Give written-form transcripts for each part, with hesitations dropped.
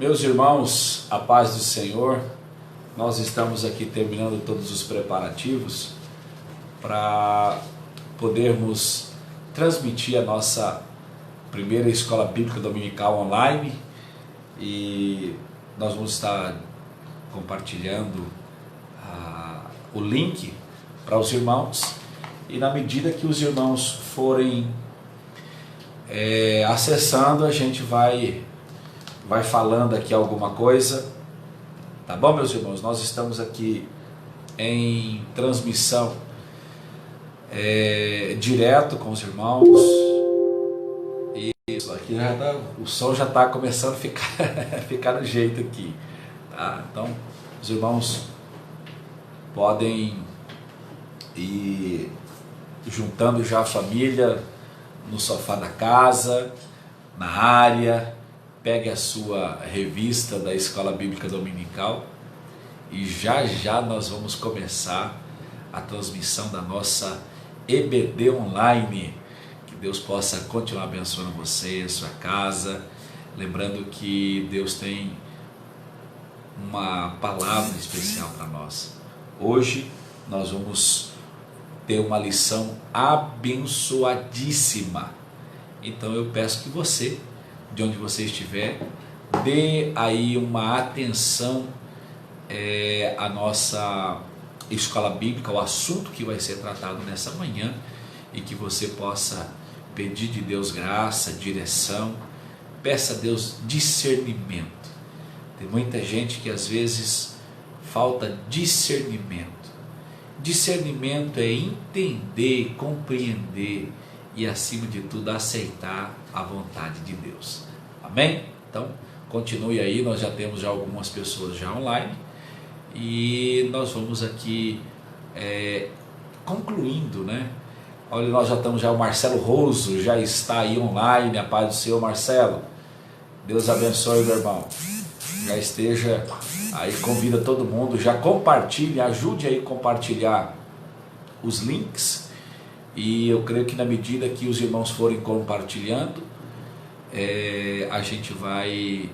Meus irmãos, a paz do Senhor, nós estamos aqui terminando todos os preparativos para podermos transmitir a nossa primeira escola bíblica dominical online, e nós vamos estar compartilhando o link para os irmãos, e na medida que os irmãos forem acessando, a gente vai falando aqui alguma coisa, tá bom, meus irmãos? Nós estamos aqui em transmissão direto com os irmãos, e isso aqui o som já está começando a ficar no jeito aqui, tá? Então os irmãos podem ir juntando já a família no sofá da casa, na área. Pegue a sua revista da Escola Bíblica Dominical e já já nós vamos começar a transmissão da nossa EBD online. Que Deus possa continuar abençoando você, sua casa. Lembrando que Deus tem uma palavra especial para nós. Hoje nós vamos ter uma lição abençoadíssima. Então eu peço que você, de onde você estiver, dê aí uma atenção à nossa escola bíblica, o assunto que vai ser tratado nessa manhã, e que você possa pedir de Deus graça, direção, peça a Deus discernimento. Tem muita gente que às vezes falta discernimento. Discernimento é entender, compreender e, acima de tudo, aceitar a vontade de Deus. Amém? Então, continue aí, nós já temos algumas pessoas já online, e nós vamos aqui concluindo, né? Olha, nós já estamos, o Marcelo Roso já está aí online. A paz do Senhor, Marcelo. Deus abençoe, meu irmão. Já esteja aí, convida todo mundo, já compartilhe, ajude aí a compartilhar os links. E eu creio que na medida que os irmãos forem compartilhando, a gente vai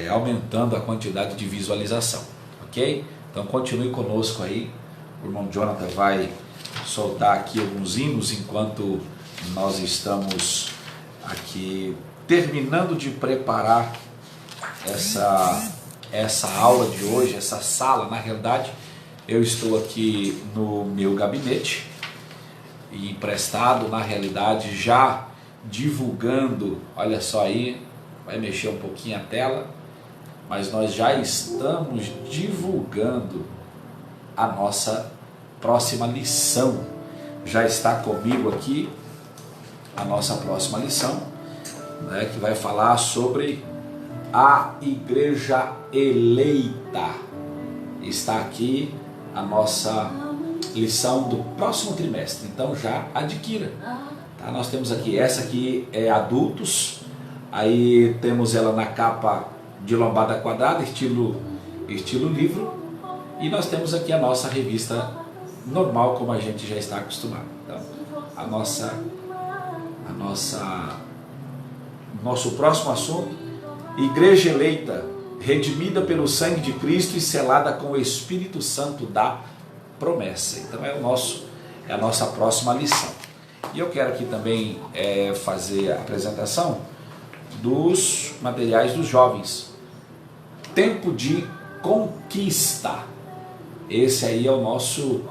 aumentando a quantidade de visualização, ok? Então continue conosco aí. O irmão Jonathan vai soltar aqui alguns hinos enquanto nós estamos aqui terminando de preparar essa aula de hoje, essa sala. Na realidade, eu estou aqui no meu gabinete, e emprestado, na realidade, já divulgando. Olha só aí, vai mexer um pouquinho a tela, mas nós já estamos divulgando a nossa próxima lição. Já está comigo aqui a nossa próxima lição, né, que vai falar sobre a igreja eleita. Está aqui a nossa lição do próximo trimestre, então já adquira, tá? Nós temos aqui, essa aqui é adultos, aí temos ela na capa de lombada quadrada, estilo livro, e nós temos aqui a nossa revista normal, como a gente já está acostumado. Então, nosso próximo assunto: igreja eleita, redimida pelo sangue de Cristo e selada com o Espírito Santo da promessa. Então é a nossa próxima lição. E eu quero aqui também fazer a apresentação dos materiais dos jovens. Tempo de conquista. Esse aí é o nosso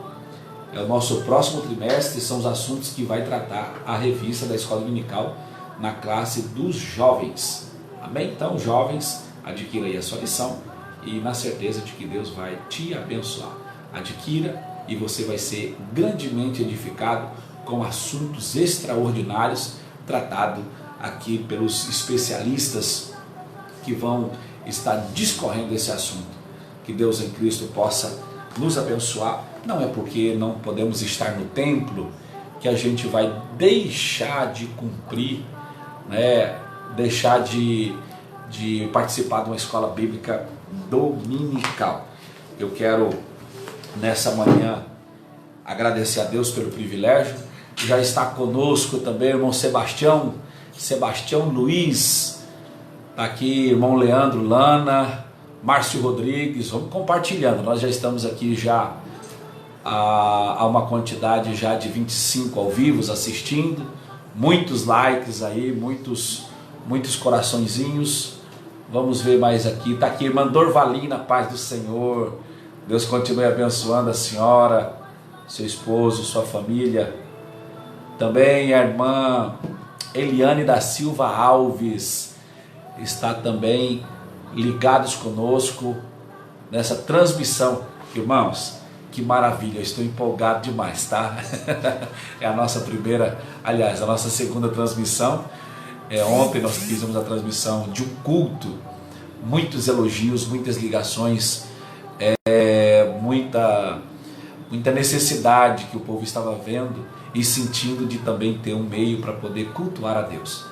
próximo trimestre. São os assuntos que vai tratar a revista da Escola Dominical na classe dos jovens. Amém? Então, jovens, adquira aí a sua lição, e na certeza de que Deus vai te abençoar. Adquira e você vai ser grandemente edificado com assuntos extraordinários tratados aqui pelos especialistas que vão estar discorrendo esse assunto. Que Deus em Cristo possa nos abençoar. Não é porque não podemos estar no templo que a gente vai deixar de cumprir, né? Deixar de participar de uma escola bíblica dominical. Eu quero, nessa manhã, agradecer a Deus pelo privilégio. Já está conosco também o irmão Sebastião Luiz, Tá aqui irmão Leandro, Lana, Márcio Rodrigues, vamos compartilhando. Nós já estamos aqui já a uma quantidade já de 25 ao vivo assistindo, muitos likes aí, muitos coraçõezinhos. Vamos ver mais aqui. Tá aqui irmã Dorvalina, paz do Senhor. Deus continue abençoando a senhora, seu esposo, sua família. Também a irmã Eliane da Silva Alves está também ligados conosco nessa transmissão. Irmãos, que maravilha, eu estou empolgado demais, tá? É a nossa primeira, aliás, a nossa segunda transmissão. Ontem nós fizemos a transmissão de um culto, muitos elogios, muitas ligações, muita necessidade que o povo estava vendo e sentindo de também ter um meio para poder cultuar a Deus.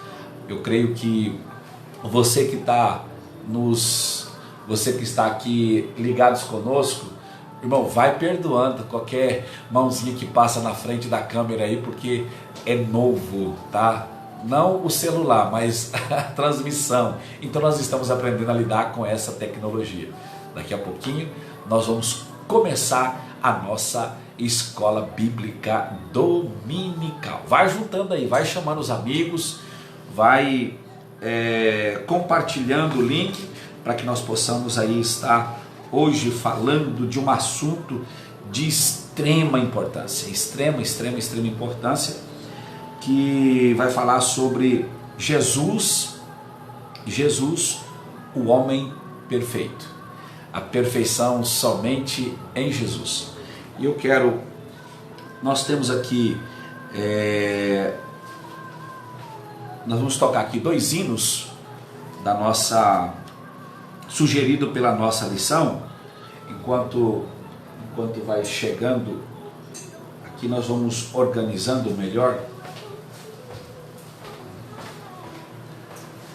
Eu creio que você que está aqui ligados conosco, irmão, vai perdoando qualquer mãozinha que passa na frente da câmera aí, porque é novo, tá? Não o celular, mas a transmissão. Então nós estamos aprendendo a lidar com essa tecnologia. Daqui a pouquinho nós vamos começar a nossa escola bíblica dominical. Vai juntando aí, vai chamando os amigos, vai compartilhando o link para que nós possamos aí estar hoje falando de um assunto de extrema importância, extrema importância, que vai falar sobre Jesus, o homem perfeito, a perfeição somente em Jesus. E nós temos aqui, nós vamos tocar aqui 2 hinos sugerido pela nossa lição. Enquanto vai chegando aqui, nós vamos organizando melhor,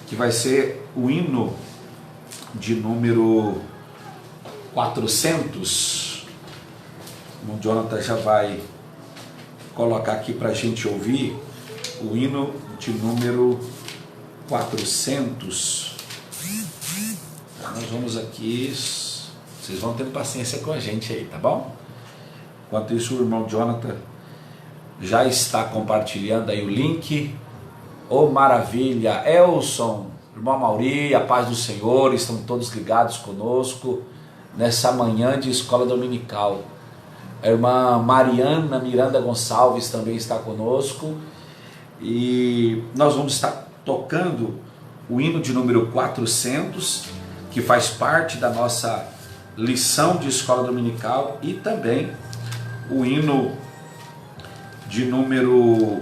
que vai ser o hino de número 400. O Jonathan já vai colocar aqui para a gente ouvir o hino de número 400. Nós vamos aqui, vocês vão ter paciência com a gente aí, tá bom? Enquanto isso, o irmão Jonathan já está compartilhando aí o link. Oh, maravilha! Elson, irmão Mauri, a paz do Senhor, estão todos ligados conosco nessa manhã de escola dominical. A irmã Mariana Miranda Gonçalves também está conosco. E nós vamos estar tocando o hino de número 400, que faz parte da nossa lição de escola dominical, e também o hino de número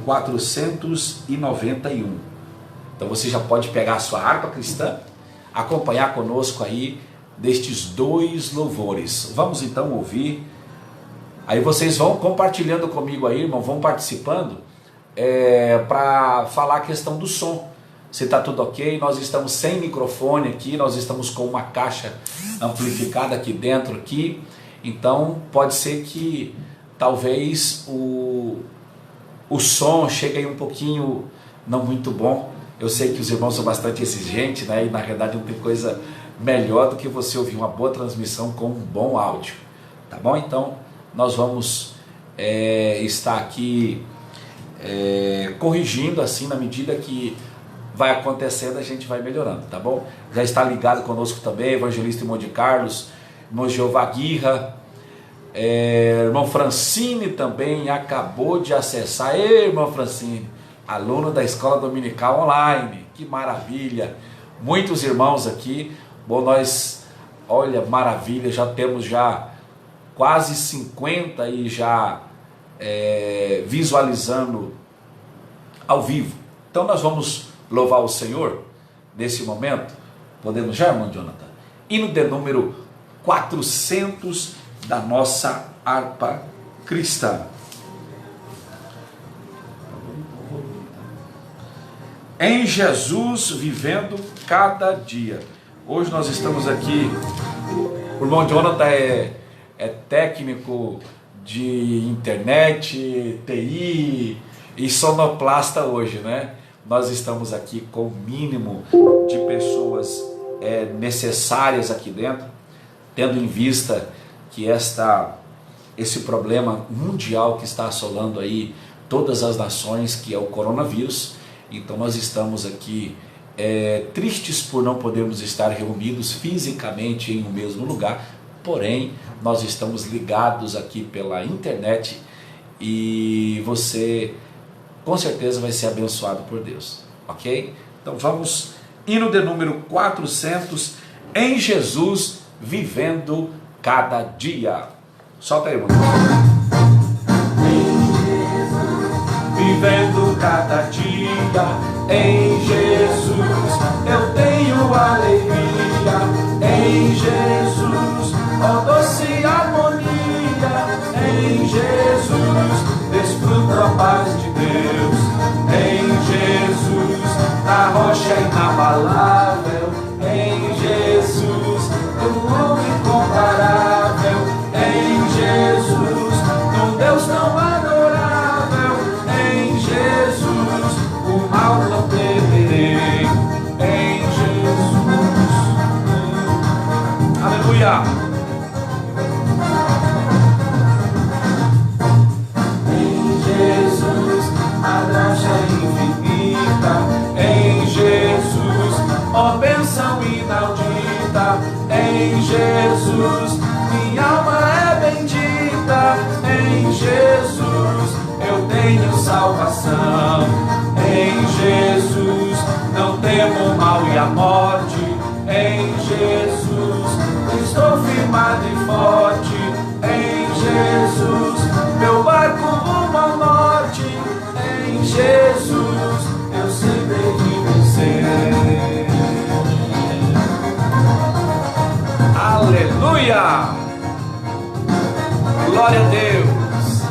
491. Então você já pode pegar a sua harpa cristã, acompanhar conosco aí destes 2 louvores. Vamos então ouvir. Aí vocês vão compartilhando comigo aí, irmão, vão participando, para falar a questão do som. Se está tudo ok, nós estamos sem microfone aqui, nós estamos com uma caixa amplificada aqui dentro aqui, então pode ser que talvez o som chegue aí um pouquinho não muito bom. Eu sei que os irmãos são bastante exigentes, né? E na realidade não tem coisa melhor do que você ouvir uma boa transmissão com um bom áudio, tá bom? Então nós vamos estar aqui corrigindo assim, na medida que vai acontecendo, a gente vai melhorando, tá bom? Já está ligado conosco também, evangelista irmão de Carlos, irmão Jeová Guirra, irmão Francine também acabou de acessar. Ei, irmão Francine, aluno da escola dominical online, que maravilha, muitos irmãos aqui. Bom, olha, maravilha, já temos quase 50 aí já visualizando ao vivo. Então nós vamos louvar o Senhor nesse momento. Podemos já, irmão Jonathan? Hino de número 400 da nossa harpa cristã. Em Jesus vivendo cada dia. Hoje nós estamos aqui, o irmão Jonathan é técnico de internet, TI, e sonoplasta hoje, né? Nós estamos aqui com o mínimo de pessoas necessárias aqui dentro, tendo em vista que esse problema mundial que está assolando aí todas as nações, que é o coronavírus. Então nós estamos aqui tristes por não podermos estar reunidos fisicamente em um mesmo lugar, porém nós estamos ligados aqui pela internet e você com certeza vai ser abençoado por Deus, ok? Então vamos, hino de número 400, em Jesus vivendo cada dia. Solta aí, mano. Vivendo cada dia, em Jesus eu tenho alegria, em Jesus, ó doce harmonia, em Jesus desfruto a paz de Deus, em Jesus, na rocha inabalável, em Jesus, no mundo incomparável, em Jesus, num Deus tão adorável, em Jesus, o mal não temerei, em Jesus, aleluia. Em Jesus, ó bênção inaudita, em Jesus, minha alma é bendita, em Jesus, eu tenho salvação, em Jesus, não temo o mal e a morte, em Jesus, estou firmado e forte, em Jesus, meu barco rumo ao norte, em Jesus, eu sempre de vencer. Aleluia! Glória a Deus!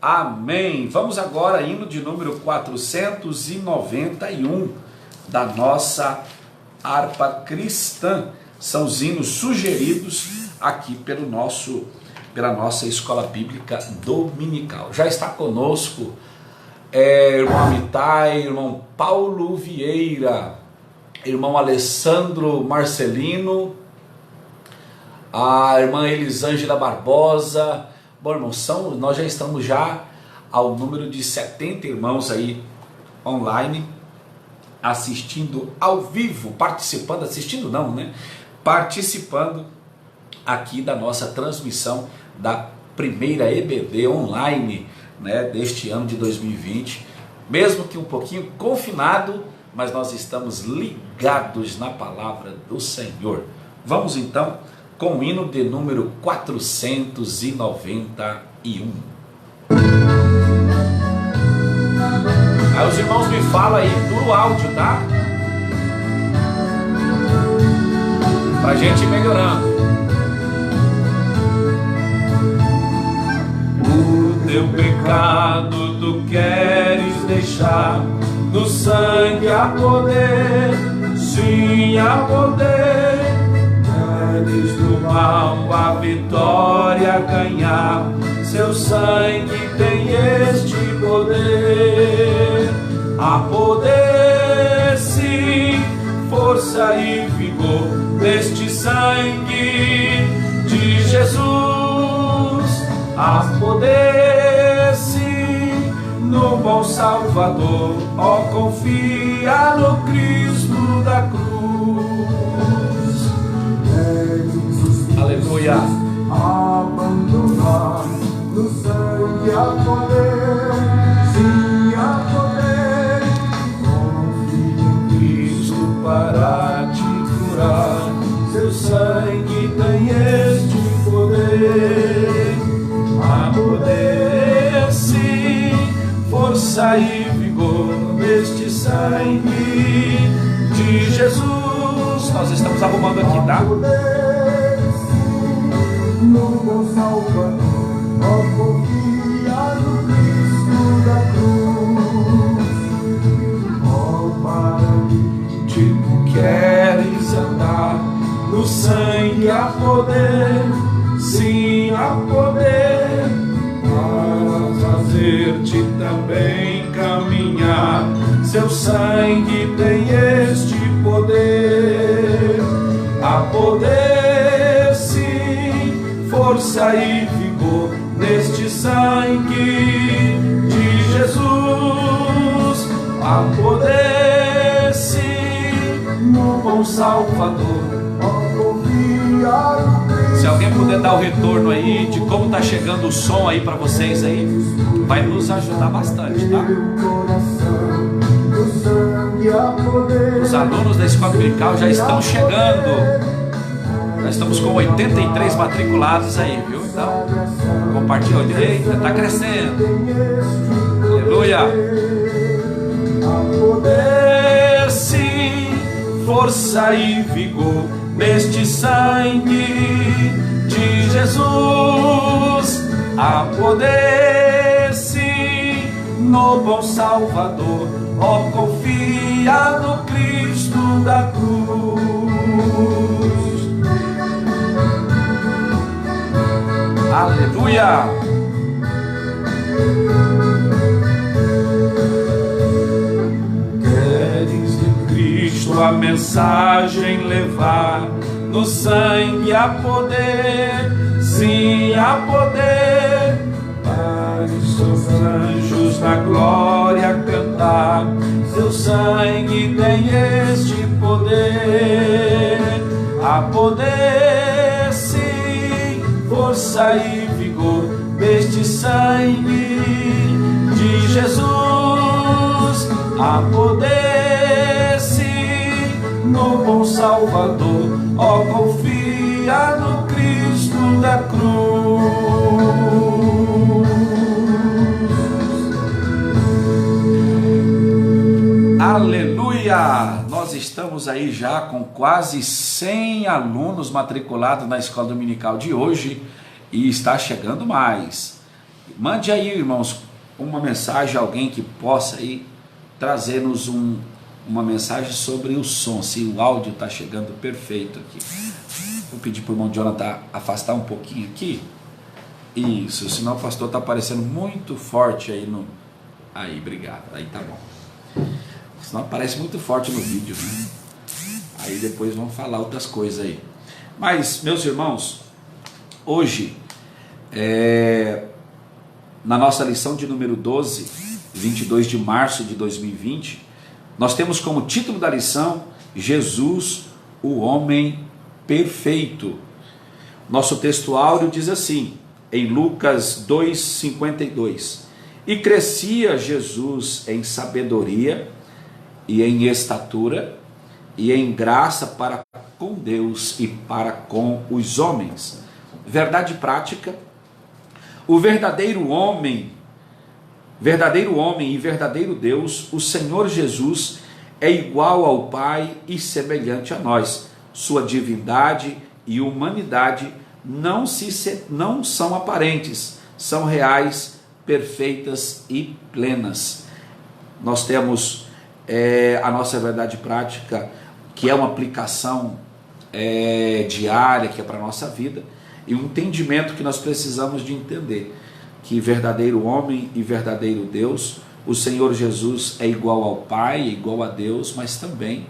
Amém! Vamos agora, hino de número 491 da nossa harpa cristã. São os hinos sugeridos aqui pela nossa escola bíblica dominical. Já está conosco irmão Amitai, irmão Paulo Vieira, irmão Alessandro Marcelino, a irmã Elisângela Barbosa. Bom, irmãos, nós já estamos ao número de 70 irmãos aí online, assistindo ao vivo, participando aqui da nossa transmissão da primeira EBD online, né, deste ano de 2020, mesmo que um pouquinho confinado, mas nós estamos ligados na palavra do Senhor. Vamos então com o hino de número 491. Aí os irmãos me falam aí do áudio, tá? Pra gente ir melhorando. Teu pecado tu queres deixar, no sangue há poder, sim há poder. Queres do mal a vitória ganhar, seu sangue tem este poder. Há poder, sim, força e vigor neste sangue de Jesus. Há poder, sim, no bom Salvador, ó, confia no Cristo da cruz. Aleluia. Abandonar no sangue há poder, sim, há poder. Confia em Cristo para te curar, seu sangue tem este poder. Há poder, sim, força e vigor neste sangue de Jesus. Nós estamos arrumando aqui, tá? Há poder, sim, no bom Salvador, ó, confia no Cristo da cruz. Ó, paralítico, queres andar, no sangue há poder, sim, há poder para fazer ver-te também caminhar. Seu sangue tem este poder, há poder sim, força e vigor neste sangue de Jesus. Há poder sim no bom Salvador. Se alguém puder dar o retorno aí de como está chegando o som aí para vocês aí, vai nos ajudar bastante, tá? Os alunos da escola dominical já estão chegando. Nós estamos com 83 matriculados aí, viu? Então, compartilha direito, está crescendo. Aleluia! Poder sim, força e vigor neste sangue de Jesus. Há poder sim no bom Salvador. Ó, confia no Cristo da cruz. Aleluia! Queres de Cristo a mensagem levar, no sangue há poder, sim há poder, para os seus anjos na glória cantar. Seu sangue tem este poder, há poder sim, força e vigor neste sangue de Jesus. Há poder sim no bom Salvador. Ó, confia no Cristo da cruz. Aleluia! Nós estamos aí já com quase 100 alunos matriculados na escola dominical de hoje e está chegando mais. Mande aí, irmãos, uma mensagem, alguém que possa aí trazer-nos uma mensagem sobre o som, se o áudio está chegando perfeito aqui. Vou pedir para o irmão Jonathan afastar um pouquinho aqui. Isso, senão o pastor está aparecendo muito forte aí no... Aí, obrigado, aí tá bom. Senão aparece muito forte no vídeo, né? Aí depois vamos falar outras coisas aí. Mas, meus irmãos, hoje, na nossa lição de número 12, 22 de março de 2020, nós temos como título da lição, Jesus, o homem perfeito. Nosso texto áureo diz assim, em Lucas 2,52, e crescia Jesus em sabedoria e em estatura e em graça para com Deus e para com os homens. Verdade prática, o verdadeiro homem e verdadeiro Deus, o Senhor Jesus, é igual ao Pai e semelhante a nós. Sua divindade e humanidade não são aparentes, são reais, perfeitas e plenas. Nós temos a nossa verdade prática, que é uma aplicação diária, que é para a nossa vida, e um entendimento que nós precisamos de entender, que verdadeiro homem e verdadeiro Deus, o Senhor Jesus é igual ao Pai, é igual a Deus, mas também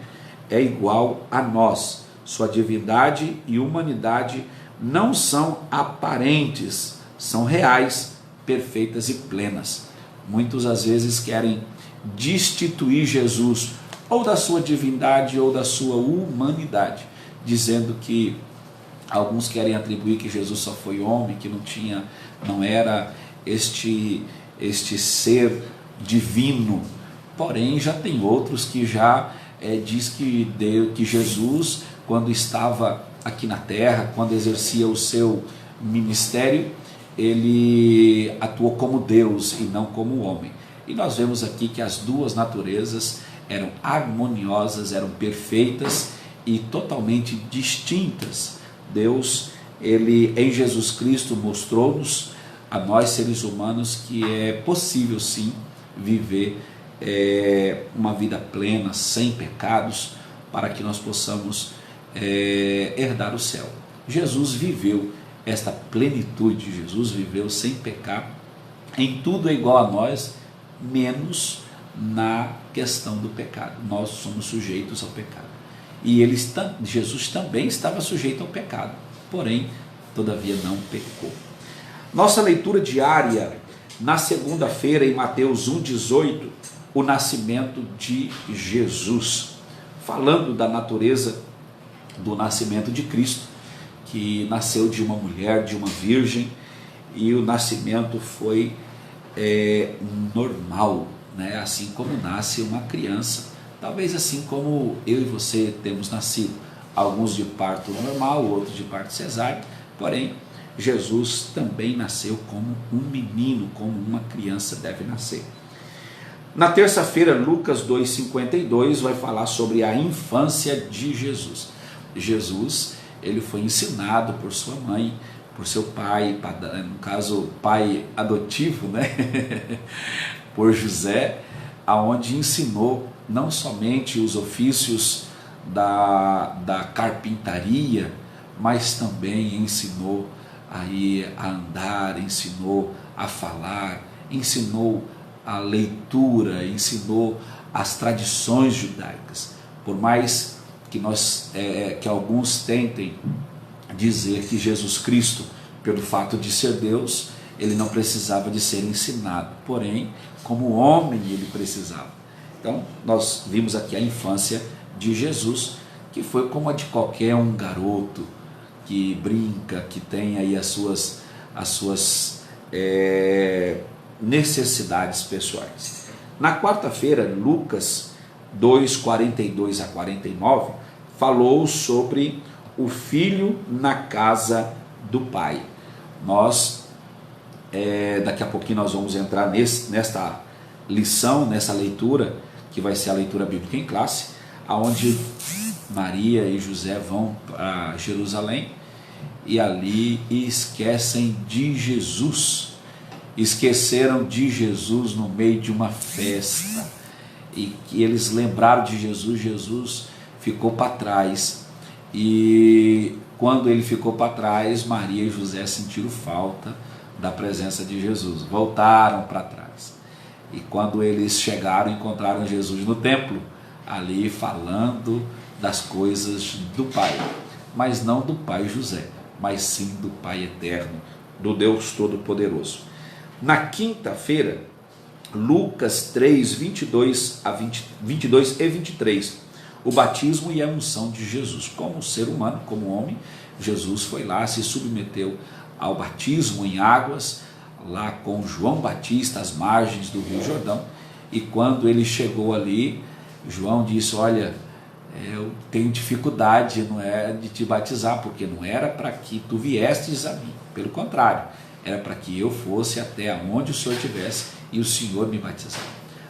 é igual a nós. Sua divindade e humanidade não são aparentes, são reais, perfeitas e plenas. Muitos às vezes querem destituir Jesus ou da sua divindade ou da sua humanidade, dizendo que alguns querem atribuir que Jesus só foi homem, que não era este ser divino. Porém, já tem outros que já diz que Jesus, quando estava aqui na terra, quando exercia o seu ministério, ele atuou como Deus e não como homem. E nós vemos aqui que as duas naturezas eram harmoniosas, eram perfeitas e totalmente distintas. Deus, ele em Jesus Cristo mostrou-nos, a nós seres humanos, que é possível sim viver uma vida plena, sem pecados, para que nós possamos herdar o céu. Jesus viveu esta plenitude, Jesus viveu sem pecar, em tudo é igual a nós, menos na questão do pecado. Nós somos sujeitos ao pecado. E Jesus também estava sujeito ao pecado, porém, todavia não pecou. Nossa leitura diária, na segunda-feira, em Mateus 1,18, o nascimento de Jesus. Falando da natureza do nascimento de Cristo, que nasceu de uma mulher, de uma virgem, e o nascimento foi normal, né? Assim como nasce uma criança, talvez assim como eu e você temos nascido, alguns de parto normal, outros de parto cesáreo, porém Jesus também nasceu como um menino, como uma criança deve nascer. Na terça-feira, Lucas 2,52 vai falar sobre a infância de Jesus. Jesus, ele foi ensinado por sua mãe, por seu pai, no caso pai adotivo, né? Por José, aonde ensinou não somente os ofícios da carpintaria, mas também ensinou aí a andar, ensinou a falar, ensinou a leitura, ensinou as tradições judaicas. Por mais que que alguns tentem dizer que Jesus Cristo, pelo fato de ser Deus, ele não precisava de ser ensinado, porém, como homem ele precisava. Então, nós vimos aqui a infância de Jesus, que foi como a de qualquer um garoto que brinca, que tem aí as suas necessidades pessoais. Na quarta-feira, Lucas 2:42 a 49, falou sobre o filho na casa do pai. Daqui a pouquinho nós vamos entrar nesta lição, nessa leitura, que vai ser a leitura bíblica em classe, aonde Maria e José vão para Jerusalém e ali esquecem de Jesus. Esqueceram de Jesus no meio de uma festa, e que eles lembraram de Jesus. Jesus ficou para trás, e quando ele ficou para trás, Maria e José sentiram falta da presença de Jesus, voltaram para trás, e quando eles chegaram, encontraram Jesus no templo, ali falando das coisas do Pai, mas não do Pai José, mas sim do Pai eterno, do Deus Todo-Poderoso. Na quinta-feira, Lucas 3, 22 e 23, o batismo e a unção de Jesus. Como ser humano, como homem, Jesus foi lá, se submeteu ao batismo em águas, lá com João Batista, às margens do Rio Jordão, e quando ele chegou ali, João disse: olha, eu tenho dificuldade, não é, de te batizar, porque não era para que tu viestes a mim, pelo contrário, era para que eu fosse até onde o Senhor estivesse e o Senhor me batizar.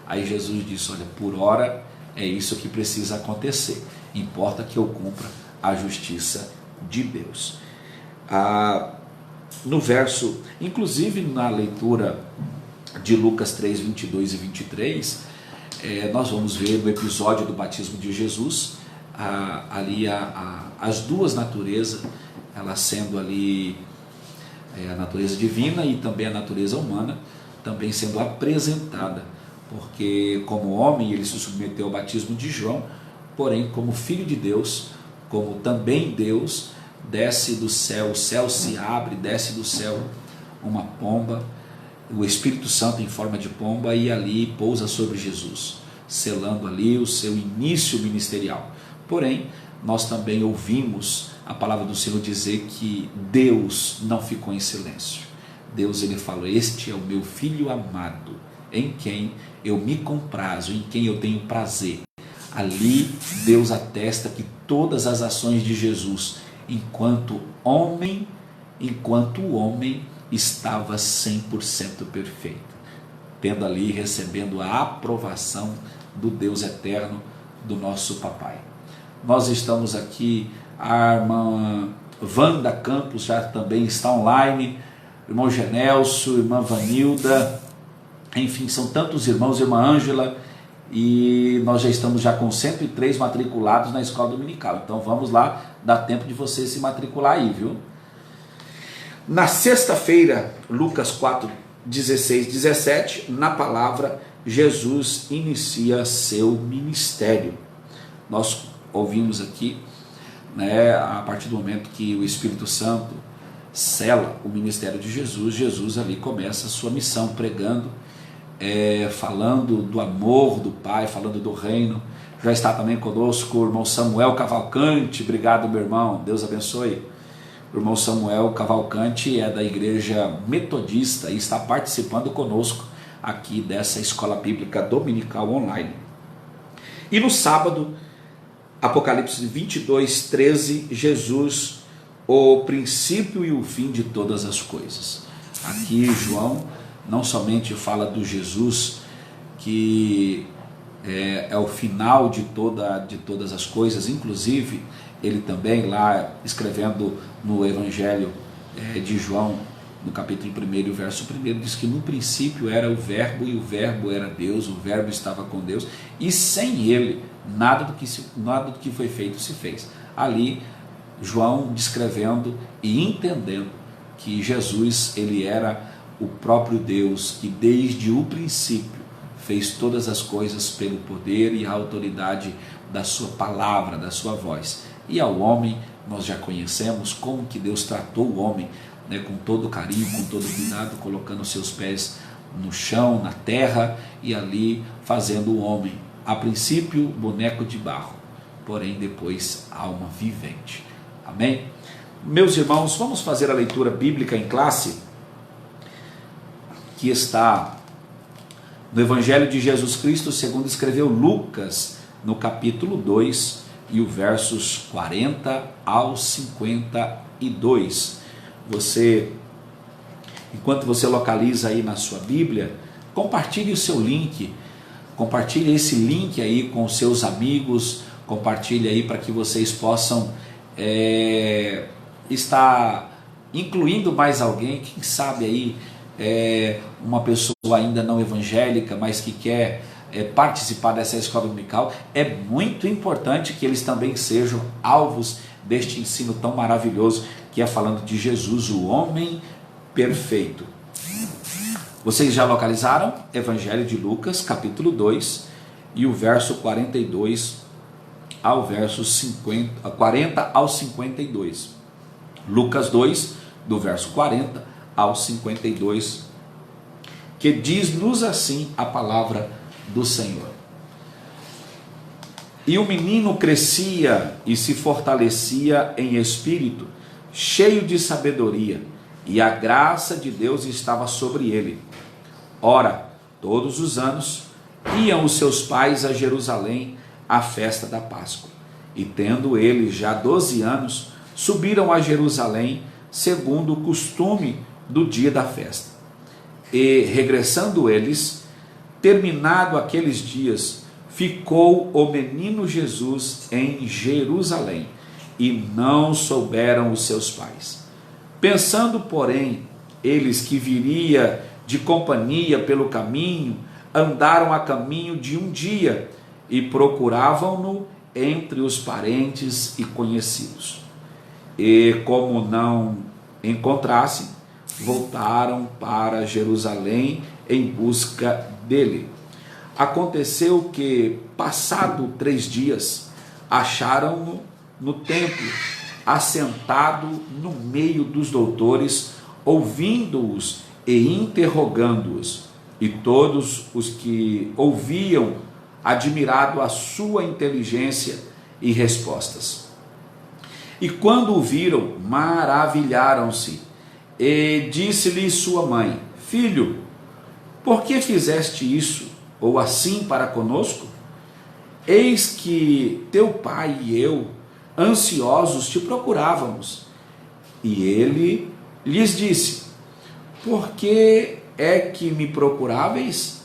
Aí Jesus disse: olha, por hora é isso que precisa acontecer, importa que eu cumpra a justiça de Deus. No verso, inclusive na leitura de Lucas 3, 22 e 23, nós vamos ver no episódio do batismo de Jesus, ali as duas naturezas, ela sendo ali a natureza divina e também a natureza humana, também sendo apresentada, porque como homem ele se submeteu ao batismo de João, porém como filho de Deus, como também Deus, desce do céu, o céu se abre, desce do céu uma pomba, o Espírito Santo em forma de pomba, e ali pousa sobre Jesus, selando ali o seu início ministerial. Porém, nós também ouvimos a palavra do Senhor dizer que Deus não ficou em silêncio. Deus, ele falou: este é o meu filho amado, em quem eu me comprazo, em quem eu tenho prazer. Ali Deus atesta que todas as ações de Jesus, enquanto homem, estava 100% perfeito, tendo ali, recebendo a aprovação do Deus eterno, do nosso papai. Nós estamos aqui, a irmã Wanda Campos já também está online, irmão Genelso, irmã Vanilda, enfim, são tantos irmãos, irmã Ângela, e nós já estamos com 103 matriculados na escola dominical. Então vamos lá, dá tempo de você se matricular aí, viu? Na sexta-feira, Lucas 4, 16, 17, na palavra, Jesus inicia seu ministério. Nós ouvimos aqui, né, a partir do momento que o Espírito Santo sela o ministério de Jesus, Jesus ali começa a sua missão, pregando, falando do amor do Pai, falando do reino. Já está também conosco o irmão Samuel Cavalcante. Obrigado, meu irmão, Deus abençoe. O irmão Samuel Cavalcante é da igreja metodista e está participando conosco aqui dessa escola bíblica dominical online. E no sábado, Apocalipse 22, 13, Jesus, o princípio e o fim de todas as coisas. Aqui João não somente fala do Jesus que é o final de todas as coisas, inclusive ele também lá escrevendo no Evangelho de João, no capítulo 1, verso 1, diz que no princípio era o verbo e o verbo era Deus, o verbo estava com Deus e sem ele nada do que foi feito se fez. Ali João descrevendo e entendendo que Jesus ele era o próprio Deus que desde o princípio fez todas as coisas pelo poder e a autoridade da sua palavra, da sua voz. E ao homem, nós já conhecemos como que Deus tratou o homem, né, com todo carinho, com todo cuidado, colocando seus pés no chão, na terra, e ali fazendo o homem, a princípio, boneco de barro, porém depois alma vivente. Amém? Meus irmãos, vamos fazer a leitura bíblica em classe, que está no Evangelho de Jesus Cristo, segundo escreveu Lucas, no capítulo 2, e o versos 40 ao 52. Você, enquanto você localiza aí na sua Bíblia, compartilhe o seu link, compartilhe esse link aí com os seus amigos, compartilhe aí para que vocês possam estar incluindo mais alguém, quem sabe aí uma pessoa ainda não evangélica, mas que quer participar dessa escola dominical. É muito importante que eles também sejam alvos deste ensino tão maravilhoso, que é falando de Jesus, o homem perfeito. Vocês já localizaram? Evangelho de Lucas, capítulo 2, e o verso 42 ao verso 40 ao 52. Lucas 2, do verso 40 ao 52, que diz-nos assim a palavra do Senhor. E o menino crescia e se fortalecia em espírito, cheio de sabedoria, e a graça de Deus estava sobre ele. Ora, todos os anos iam os seus pais a Jerusalém à festa da Páscoa, e tendo eles já 12 anos, subiram a Jerusalém, segundo o costume do dia da festa. E regressando eles, terminado aqueles dias, ficou o menino Jesus em Jerusalém, e não souberam os seus pais. Pensando, porém, eles que viria de companhia pelo caminho, andaram a caminho de um dia, e procuravam-no entre os parentes e conhecidos. E como não encontrassem, voltaram para Jerusalém em busca dele. Aconteceu que, passado 3 dias, acharam-no no templo, assentado no meio dos doutores, ouvindo-os e interrogando-os. E todos os que ouviam, admirado a sua inteligência e respostas. E quando o viram, maravilharam-se. E disse-lhe sua mãe: Filho, por que fizeste isso, ou assim para conosco? Eis que teu pai e eu, ansiosos, te procurávamos. E ele lhes disse: Por que é que me procuráveis?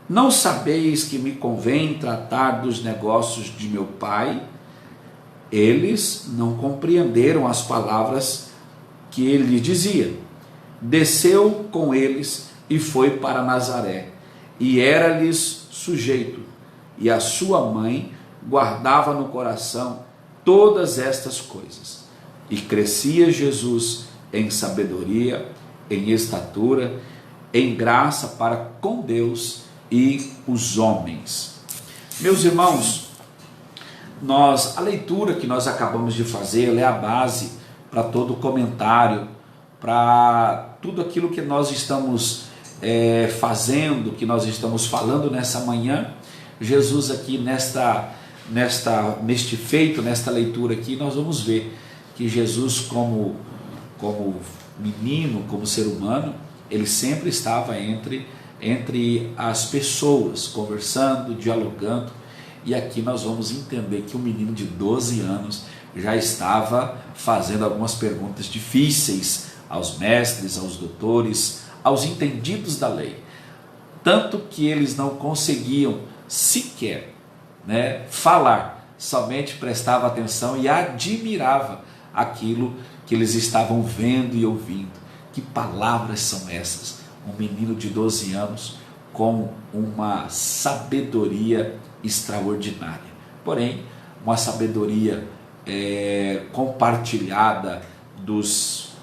Não sabeis que me convém tratar dos negócios de meu pai? Eles não compreenderam as palavras que ele lhe dizia. Desceu com eles e foi para Nazaré, e era-lhes sujeito, e a sua mãe guardava no coração todas estas coisas. E crescia Jesus em sabedoria, em estatura em graça para com Deus e os homens. Meus irmãos, a leitura que nós acabamos de fazer, ela é a base para todo o comentário, para tudo aquilo que nós estamos fazendo, que nós estamos falando nessa manhã. Jesus aqui nesta leitura aqui, nós vamos ver que Jesus como menino, como ser humano, ele sempre estava entre as pessoas, conversando, dialogando, e aqui nós vamos entender que um menino de 12 anos já estava fazendo algumas perguntas difíceis aos mestres, aos doutores, aos entendidos da lei, tanto que eles não conseguiam sequer falar, somente prestava atenção e admirava aquilo que eles estavam vendo e ouvindo. Que palavras são essas? Um menino de 12 anos com uma sabedoria extraordinária, porém uma sabedoria compartilhada dos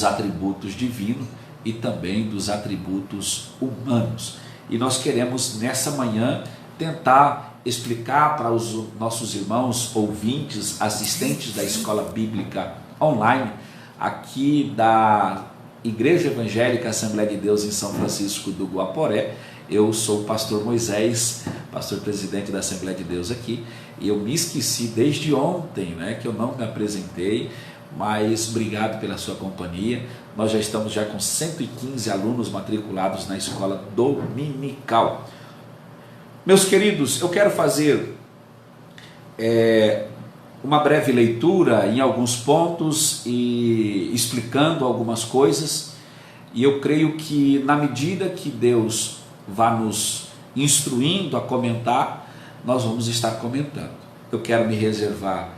atributos divinos e também dos atributos humanos. E nós queremos nessa manhã tentar explicar para os nossos irmãos ouvintes, assistentes da Escola Bíblica Online, aqui da Igreja Evangélica Assembleia de Deus em São Francisco do Guaporé. Eu sou o pastor Moisés, pastor presidente da Assembleia de Deus aqui, e eu me esqueci desde ontem, que eu não me apresentei, mas obrigado pela sua companhia. Nós já estamos com 115 alunos matriculados na escola dominical. Meus queridos, eu quero fazer uma breve leitura em alguns pontos e explicando algumas coisas, e eu creio que na medida que Deus vá nos instruindo a comentar, nós vamos estar comentando. Eu quero me reservar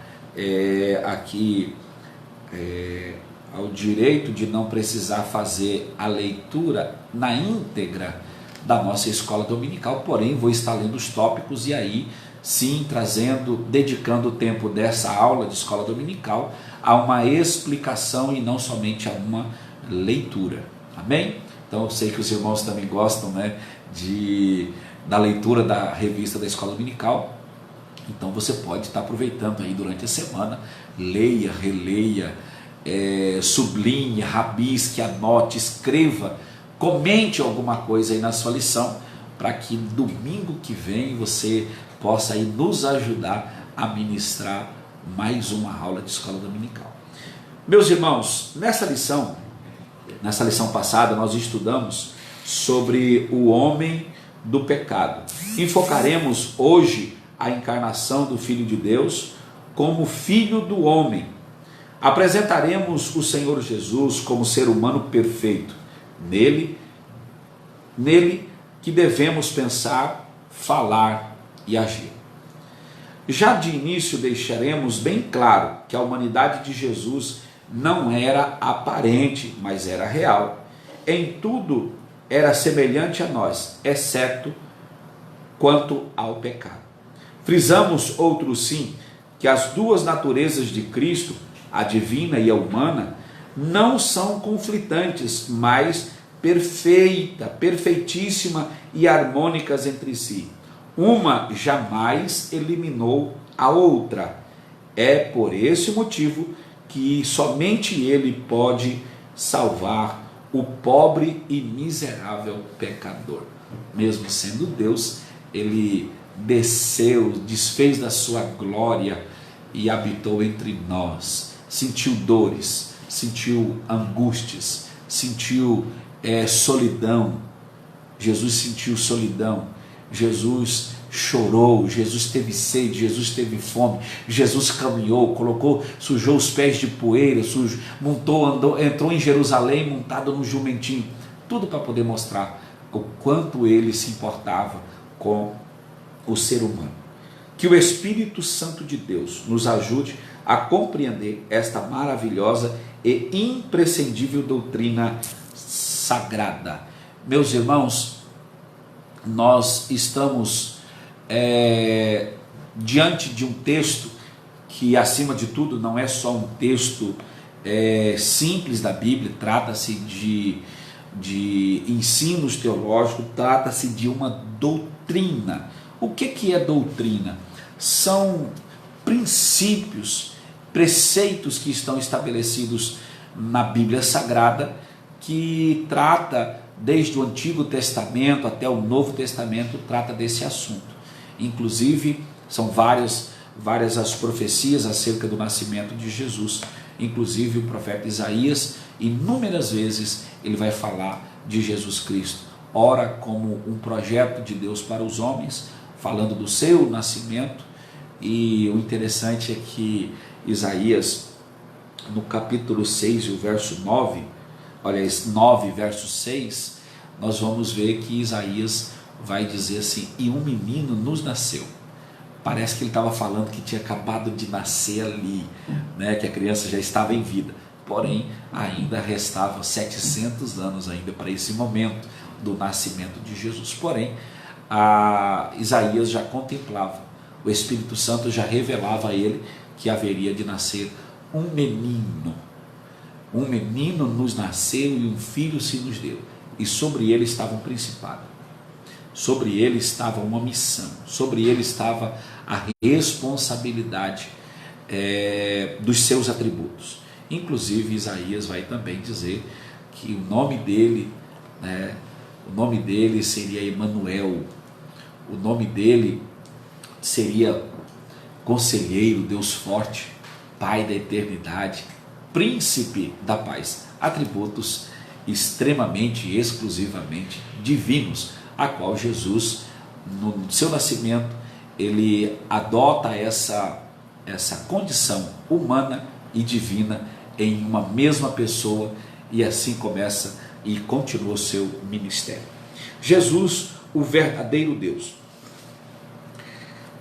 aqui ao direito de não precisar fazer a leitura na íntegra da nossa escola dominical, porém vou estar lendo os tópicos e aí sim dedicando o tempo dessa aula de escola dominical a uma explicação e não somente a uma leitura. Amém? Então eu sei que os irmãos também gostam da leitura da revista da escola dominical, então você pode estar aproveitando aí durante a semana, leia, releia, sublinhe, rabisque, anote, escreva, comente alguma coisa aí na sua lição, para que domingo que vem você possa aí nos ajudar a ministrar mais uma aula de escola dominical. Meus irmãos, nessa lição passada nós estudamos sobre o homem do pecado. Enfocaremos hoje a encarnação do Filho de Deus como Filho do homem. Apresentaremos o Senhor Jesus como ser humano perfeito. Nele que devemos pensar, falar e agir. Já de início deixaremos bem claro que a humanidade de Jesus não era aparente, mas era real. Em tudo era semelhante a nós, exceto quanto ao pecado. Frisamos, outro sim, que as duas naturezas de Cristo, a divina e a humana, não são conflitantes, mas perfeitíssima e harmônicas entre si. Uma jamais eliminou a outra. É por esse motivo que somente Ele pode salvar o pobre e miserável pecador. Mesmo sendo Deus, Ele desceu, desfez da sua glória e habitou entre nós. Sentiu dores, sentiu angústias, sentiu solidão. Jesus sentiu solidão, Jesus chorou, Jesus teve sede, Jesus teve fome, Jesus caminhou, sujou os pés de poeira, entrou em Jerusalém montado num jumentinho, tudo para poder mostrar o quanto ele se importava com o ser humano. Que o Espírito Santo de Deus nos ajude a compreender esta maravilhosa e imprescindível doutrina sagrada. Meus irmãos, nós estamos diante de um texto que, acima de tudo, não é só um texto simples da Bíblia, trata-se de de ensinos teológicos, trata-se de uma doutrina. O que é doutrina? São princípios, preceitos que estão estabelecidos na Bíblia Sagrada, que trata desde o Antigo Testamento até o Novo Testamento, trata desse assunto. Inclusive, são várias as profecias acerca do nascimento de Jesus. Inclusive o profeta Isaías, inúmeras vezes, ele vai falar de Jesus Cristo, ora como um projeto de Deus para os homens, falando do seu nascimento. E o interessante é que Isaías, no capítulo 6 e o verso 9, olha, 9 verso 6, nós vamos ver que Isaías vai dizer assim: e um menino nos nasceu. Parece que ele estava falando que tinha acabado de nascer ali, né, que a criança já estava em vida. Porém, ainda restavam 700 anos ainda para esse momento do nascimento de Jesus. Porém, Isaías já contemplava, o Espírito Santo já revelava a ele que haveria de nascer um menino. Um menino nos nasceu e um filho se nos deu. E sobre ele estava um principado. Sobre ele estava uma missão. Sobre ele estava a responsabilidade dos seus atributos. Inclusive, Isaías vai também dizer que o nome dele seria Emanuel. O nome dele seria Conselheiro, Deus Forte, Pai da Eternidade, Príncipe da Paz. Atributos extremamente e exclusivamente divinos, a qual Jesus, no seu nascimento, ele adota essa condição humana e divina em uma mesma pessoa, e assim começa e continua o seu ministério. Jesus, o verdadeiro Deus.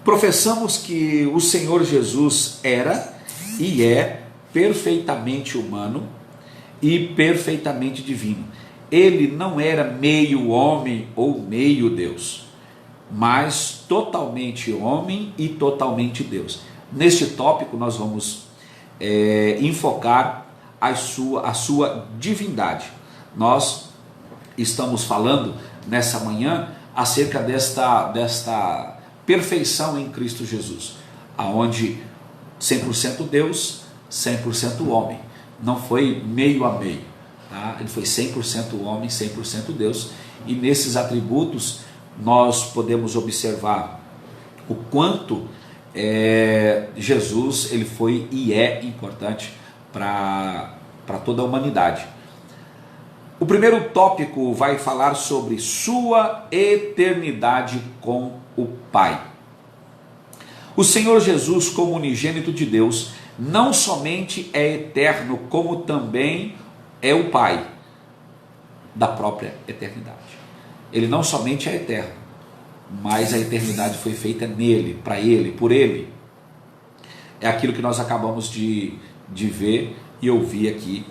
Professamos que o Senhor Jesus era e é perfeitamente humano e perfeitamente divino. Ele não era meio homem ou meio Deus, mas totalmente homem e totalmente Deus. Neste tópico nós vamos enfocar a sua divindade. Nós estamos falando nessa manhã acerca desta perfeição em Cristo Jesus, aonde 100% Deus, 100% homem. Não foi meio a meio, tá? Ele foi 100% homem, 100% Deus. E nesses atributos nós podemos observar o quanto Jesus ele foi e é importante para toda a humanidade. O primeiro tópico vai falar sobre sua eternidade com o Pai. O Senhor Jesus, como unigênito de Deus, não somente é eterno, como também é o Pai da própria eternidade. Ele não somente é eterno, mas a eternidade foi feita nele, para ele, por ele. É aquilo que nós acabamos de ver e ouvir aqui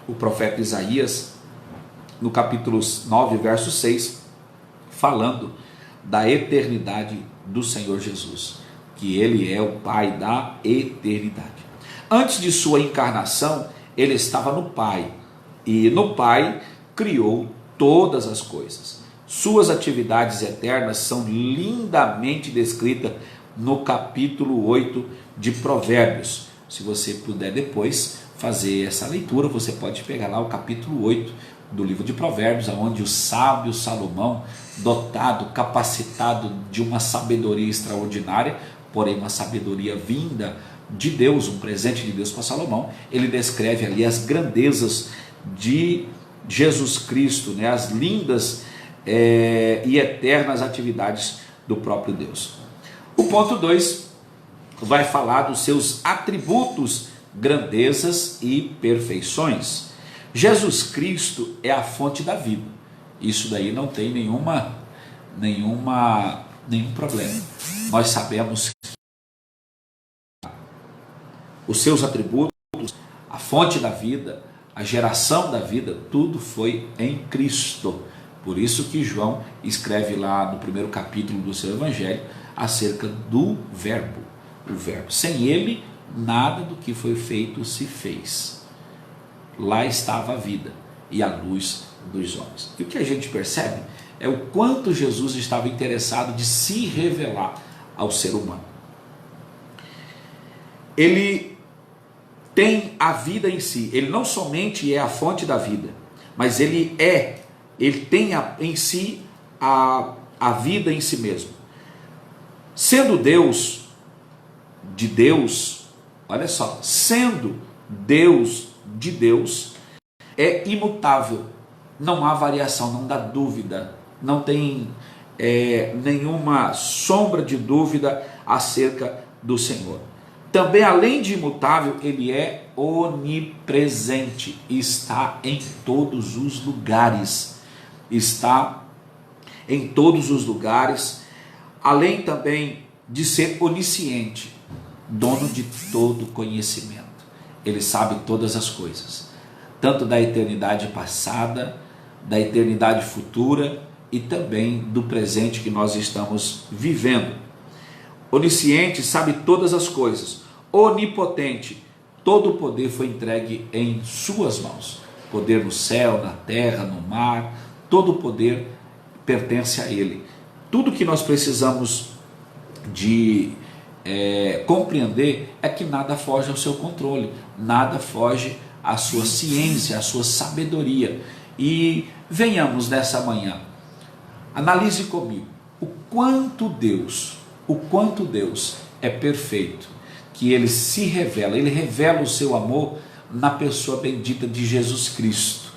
o profeta Isaías, no capítulo 9, verso 6, falando da eternidade do Senhor Jesus, que ele é o Pai da eternidade. Antes de sua encarnação, ele estava no Pai, e no Pai criou todas as coisas. Suas atividades eternas são lindamente descritas no capítulo 8 de Provérbios. Se você puder depois fazer essa leitura, você pode pegar lá o capítulo 8 do livro de Provérbios, onde o sábio Salomão, dotado, capacitado de uma sabedoria extraordinária, porém uma sabedoria vinda de Deus, um presente de Deus para Salomão, ele descreve ali as grandezas de Jesus Cristo, né, as lindas e eternas atividades do próprio Deus. O ponto 2 vai falar dos seus atributos, grandezas e perfeições. Jesus Cristo é a fonte da vida. Isso daí não tem nenhum problema. Nós sabemos os seus atributos, a fonte da vida, a geração da vida, tudo foi em Cristo. Por isso que João escreve lá no primeiro capítulo do seu evangelho acerca do verbo, o verbo. Sem ele, nada do que foi feito se fez. Lá estava a vida, e a luz dos homens. E o que a gente percebe é o quanto Jesus estava interessado de se revelar ao ser humano. Ele tem a vida em si, ele não somente é a fonte da vida, mas ele tem em si a vida em si mesmo. Sendo Deus de Deus, olha só, sendo Deus de Deus, é imutável, não há variação, não dá dúvida, não tem nenhuma sombra de dúvida acerca do Senhor. Também, além de imutável, ele é onipresente, está em todos os lugares, além também de ser onisciente, dono de todo conhecimento. Ele sabe todas as coisas, tanto da eternidade passada, da eternidade futura e também do presente que nós estamos vivendo. Onisciente, sabe todas as coisas. Onipotente, todo o poder foi entregue em suas mãos. Poder no céu, na terra, no mar, todo o poder pertence a ele. Tudo que nós precisamos de compreender é que nada foge ao seu controle, nada foge à sua ciência, à sua sabedoria. E venhamos nessa manhã, analise comigo o quanto Deus é perfeito, que ele se revela, ele revela o seu amor na pessoa bendita de Jesus Cristo,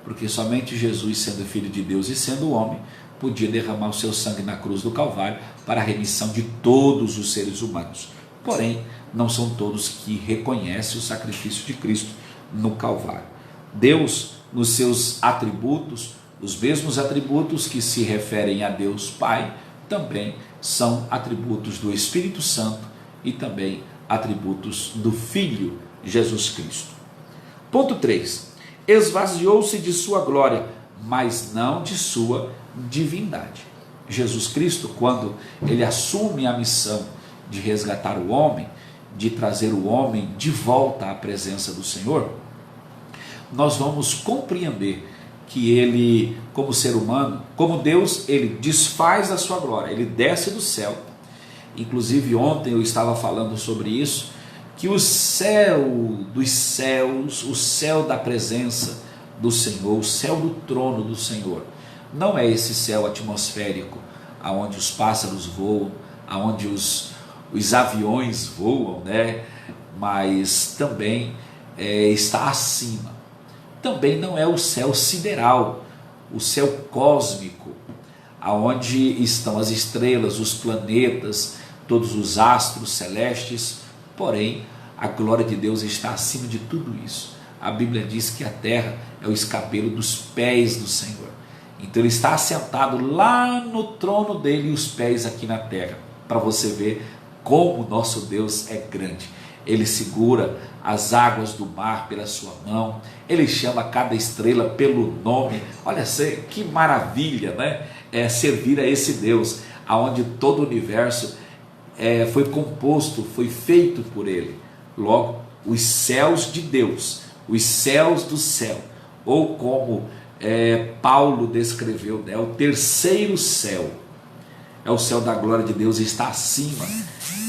porque somente Jesus, sendo filho de Deus e sendo homem, podia derramar o seu sangue na cruz do Calvário para a remissão de todos os seres humanos. Porém, não são todos que reconhecem o sacrifício de Cristo no Calvário. Deus, nos seus atributos, os mesmos atributos que se referem a Deus Pai, também são atributos do Espírito Santo e também atributos do Filho Jesus Cristo. Ponto 3. Esvaziou-se de sua glória, mas não de sua divindade. Jesus Cristo, quando ele assume a missão de resgatar o homem, de trazer o homem de volta à presença do Senhor, nós vamos compreender que ele, como ser humano, como Deus, ele desfaz a sua glória, ele desce do céu. Inclusive ontem eu estava falando sobre isso, que o céu dos céus, o céu da presença do Senhor, o céu do trono do Senhor, não é esse céu atmosférico, aonde os pássaros voam, aonde os aviões voam, né? Mas também está acima. Também não é o céu sideral, o céu cósmico, aonde estão as estrelas, os planetas, todos os astros celestes. Porém, a glória de Deus está acima de tudo isso. A Bíblia diz que a terra é o escabelo dos pés do Senhor. Então ele está assentado lá no trono dele e os pés aqui na terra, para você ver como o nosso Deus é grande. Ele segura as águas do mar pela sua mão, ele chama cada estrela pelo nome. Olha só, que maravilha, né? Servir a esse Deus, aonde todo o universo foi composto, foi feito por ele. Logo, os céus de Deus, os céus do céu, ou como Paulo descreveu, né, o terceiro céu, é o céu da glória de Deus, está acima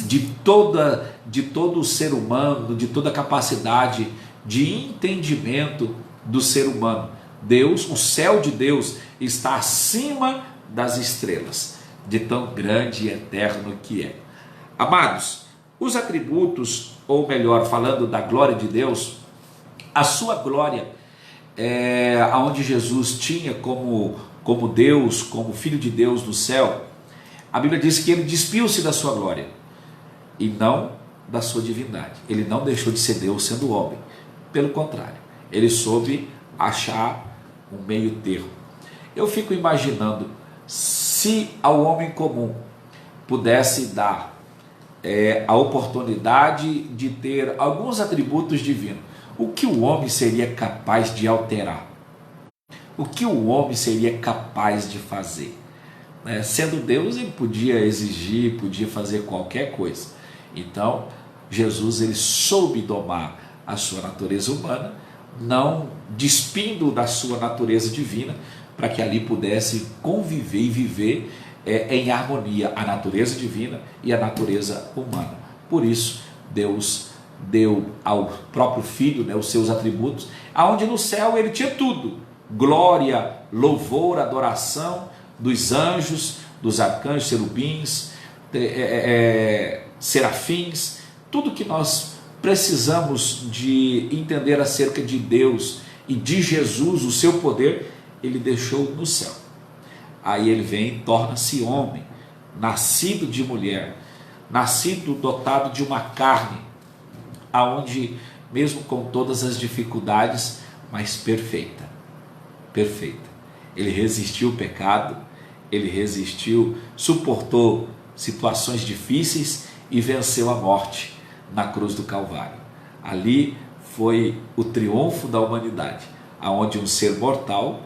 de todo o ser humano, de toda a capacidade de entendimento do ser humano. Deus, o céu de Deus está acima das estrelas, de tão grande e eterno que é. Amados, os atributos, ou melhor, falando da glória de Deus, a sua glória, aonde Jesus tinha como Deus, como Filho de Deus no céu, a Bíblia diz que ele despiu-se da sua glória e não da sua divindade. Ele não deixou de ser Deus sendo homem. Pelo contrário, ele soube achar um meio termo. Eu fico imaginando se ao homem comum pudesse dar a oportunidade de ter alguns atributos divinos, o que o homem seria capaz de alterar? O que o homem seria capaz de fazer? Sendo Deus, ele podia exigir, podia fazer qualquer coisa. Então, Jesus, ele soube domar a sua natureza humana, não despindo da sua natureza divina, para que ali pudesse conviver e viver em harmonia a natureza divina e a natureza humana. Por isso, Deus deu ao próprio Filho, né, os seus atributos, aonde no céu ele tinha tudo: glória, louvor, adoração dos anjos, dos arcanjos, serubins, serafins, tudo que nós precisamos de entender acerca de Deus e de Jesus, o seu poder, ele deixou no céu. Aí ele vem e torna-se homem, nascido de mulher, nascido dotado de uma carne, aonde mesmo com todas as dificuldades, mas perfeita, perfeita. Ele resistiu ao pecado, ele resistiu, suportou situações difíceis e venceu a morte na cruz do Calvário. Ali foi o triunfo da humanidade, aonde um ser mortal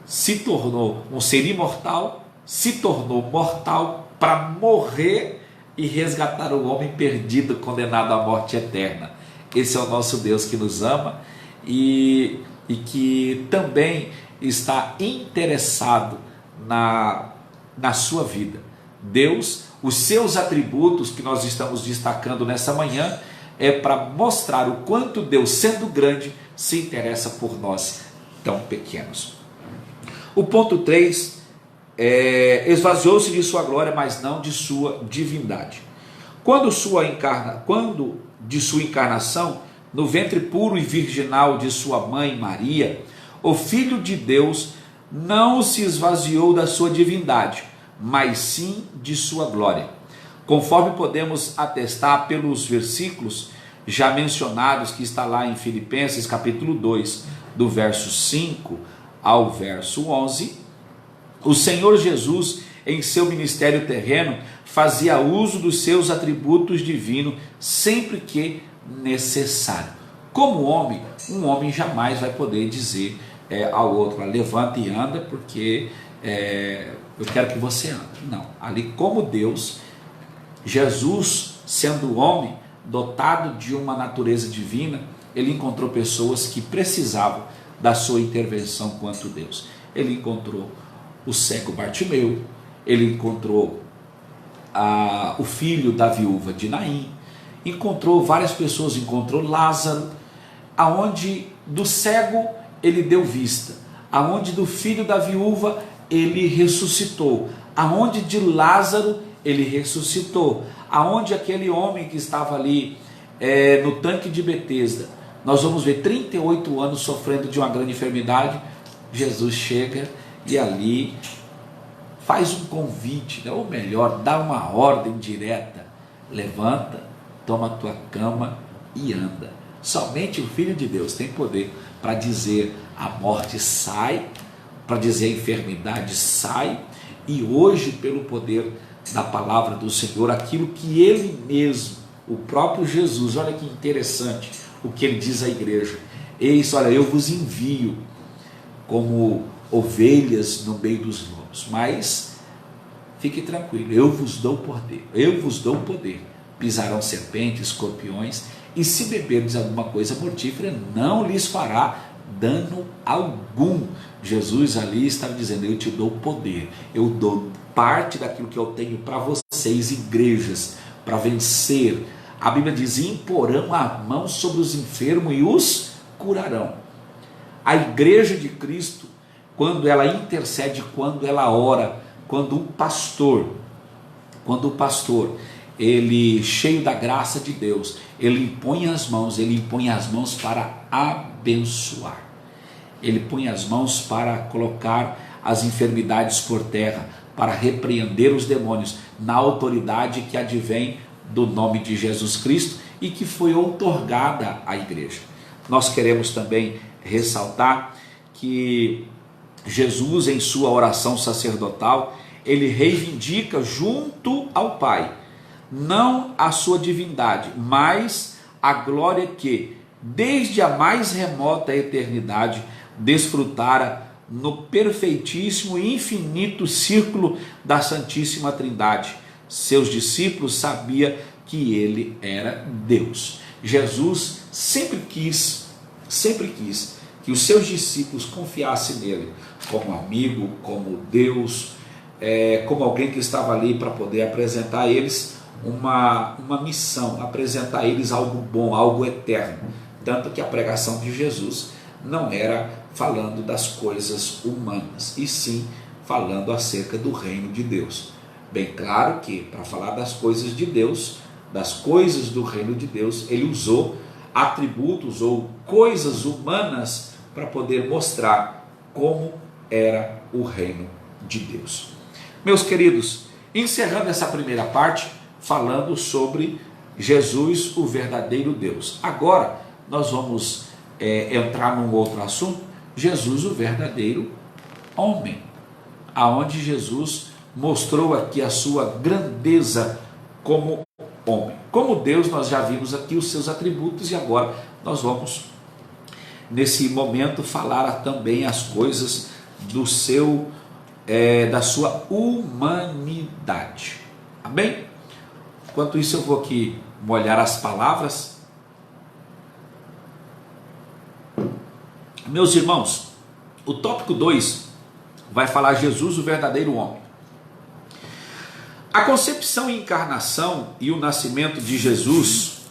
se tornou, um ser imortal se tornou mortal para morrer e resgatar o homem perdido, condenado à morte eterna. Esse é o nosso Deus que nos ama e que também está interessado na sua vida. Deus, os seus atributos que nós estamos destacando nessa manhã, é para mostrar o quanto Deus, sendo grande, se interessa por nós tão pequenos. O ponto 3 esvaziou-se de sua glória, mas não de sua divindade. Quando de sua encarnação, no ventre puro e virginal de sua mãe Maria, o Filho de Deus não se esvaziou da sua divindade, mas sim de sua glória. Conforme podemos atestar pelos versículos já mencionados, que está lá em Filipenses capítulo 2, do verso 5 ao verso 11, o Senhor Jesus, em seu ministério terreno, fazia uso dos seus atributos divinos sempre que necessário. Como homem, um homem jamais vai poder dizer ao outro: levanta e anda, porque eu quero que você ande. Não, ali como Deus, Jesus, sendo homem, dotado de uma natureza divina, ele encontrou pessoas que precisavam da sua intervenção quanto Deus. Ele encontrou o cego Bartimeu, ele encontrou o filho da viúva de Naim, encontrou várias pessoas, encontrou Lázaro, aonde do cego ele deu vista, aonde do filho da viúva ele ressuscitou, aonde de Lázaro ele ressuscitou, aonde aquele homem que estava ali no tanque de Betesda, nós vamos ver 38 anos sofrendo de uma grande enfermidade, Jesus chega e ali faz um convite, né? Ou melhor, dá uma ordem direta: levanta, toma a tua cama e anda. Somente o Filho de Deus tem poder para dizer a morte sai, para dizer a enfermidade sai, e hoje, pelo poder da palavra do Senhor, aquilo que ele mesmo, o próprio Jesus, olha que interessante o que ele diz à igreja: eis, olha, eu vos envio como ovelhas no meio dos lobos, mas fique tranquilo, eu vos dou poder, pisarão serpentes, escorpiões, e se beberdes alguma coisa mortífera, não lhes fará dano algum. Jesus ali estava dizendo: eu te dou poder, eu dou parte daquilo que eu tenho para vocês, igrejas, para vencer. A Bíblia diz: imporão a mão sobre os enfermos e os curarão. A igreja de Cristo, quando ela intercede, quando ela ora, quando o pastor, ele, cheio da graça de Deus, ele impõe as mãos para abençoar, ele põe as mãos para colocar as enfermidades por terra, para repreender os demônios, na autoridade que advém do nome de Jesus Cristo e que foi outorgada à igreja. Nós queremos também ressaltar que Jesus, em sua oração sacerdotal, ele reivindica junto ao Pai, não a sua divindade, mas a glória que, desde a mais remota eternidade, desfrutara no perfeitíssimo e infinito círculo da Santíssima Trindade. Seus discípulos sabiam que ele era Deus. Jesus sempre quis sempre quis que os seus discípulos confiassem nele como amigo, como Deus, como alguém que estava ali para poder apresentar a eles uma missão, apresentar a eles algo bom, algo eterno. Tanto que a pregação de Jesus não era falando das coisas humanas, e sim falando acerca do reino de Deus. Bem claro que para falar das coisas de Deus, das coisas do reino de Deus, ele usou atributos ou coisas humanas para poder mostrar como era o reino de Deus. Meus queridos, encerrando essa primeira parte, falando sobre Jesus, o verdadeiro Deus. Agora nós vamos entrar num outro assunto, Jesus, o verdadeiro homem, aonde Jesus mostrou aqui a sua grandeza como homem. Como Deus, nós já vimos aqui os seus atributos, e agora nós vamos, nesse momento, falar também as coisas da sua humanidade. Amém? Enquanto isso, eu vou aqui molhar as palavras. Meus irmãos, o tópico 2 vai falar Jesus, o verdadeiro homem. A concepção e encarnação e o nascimento de Jesus,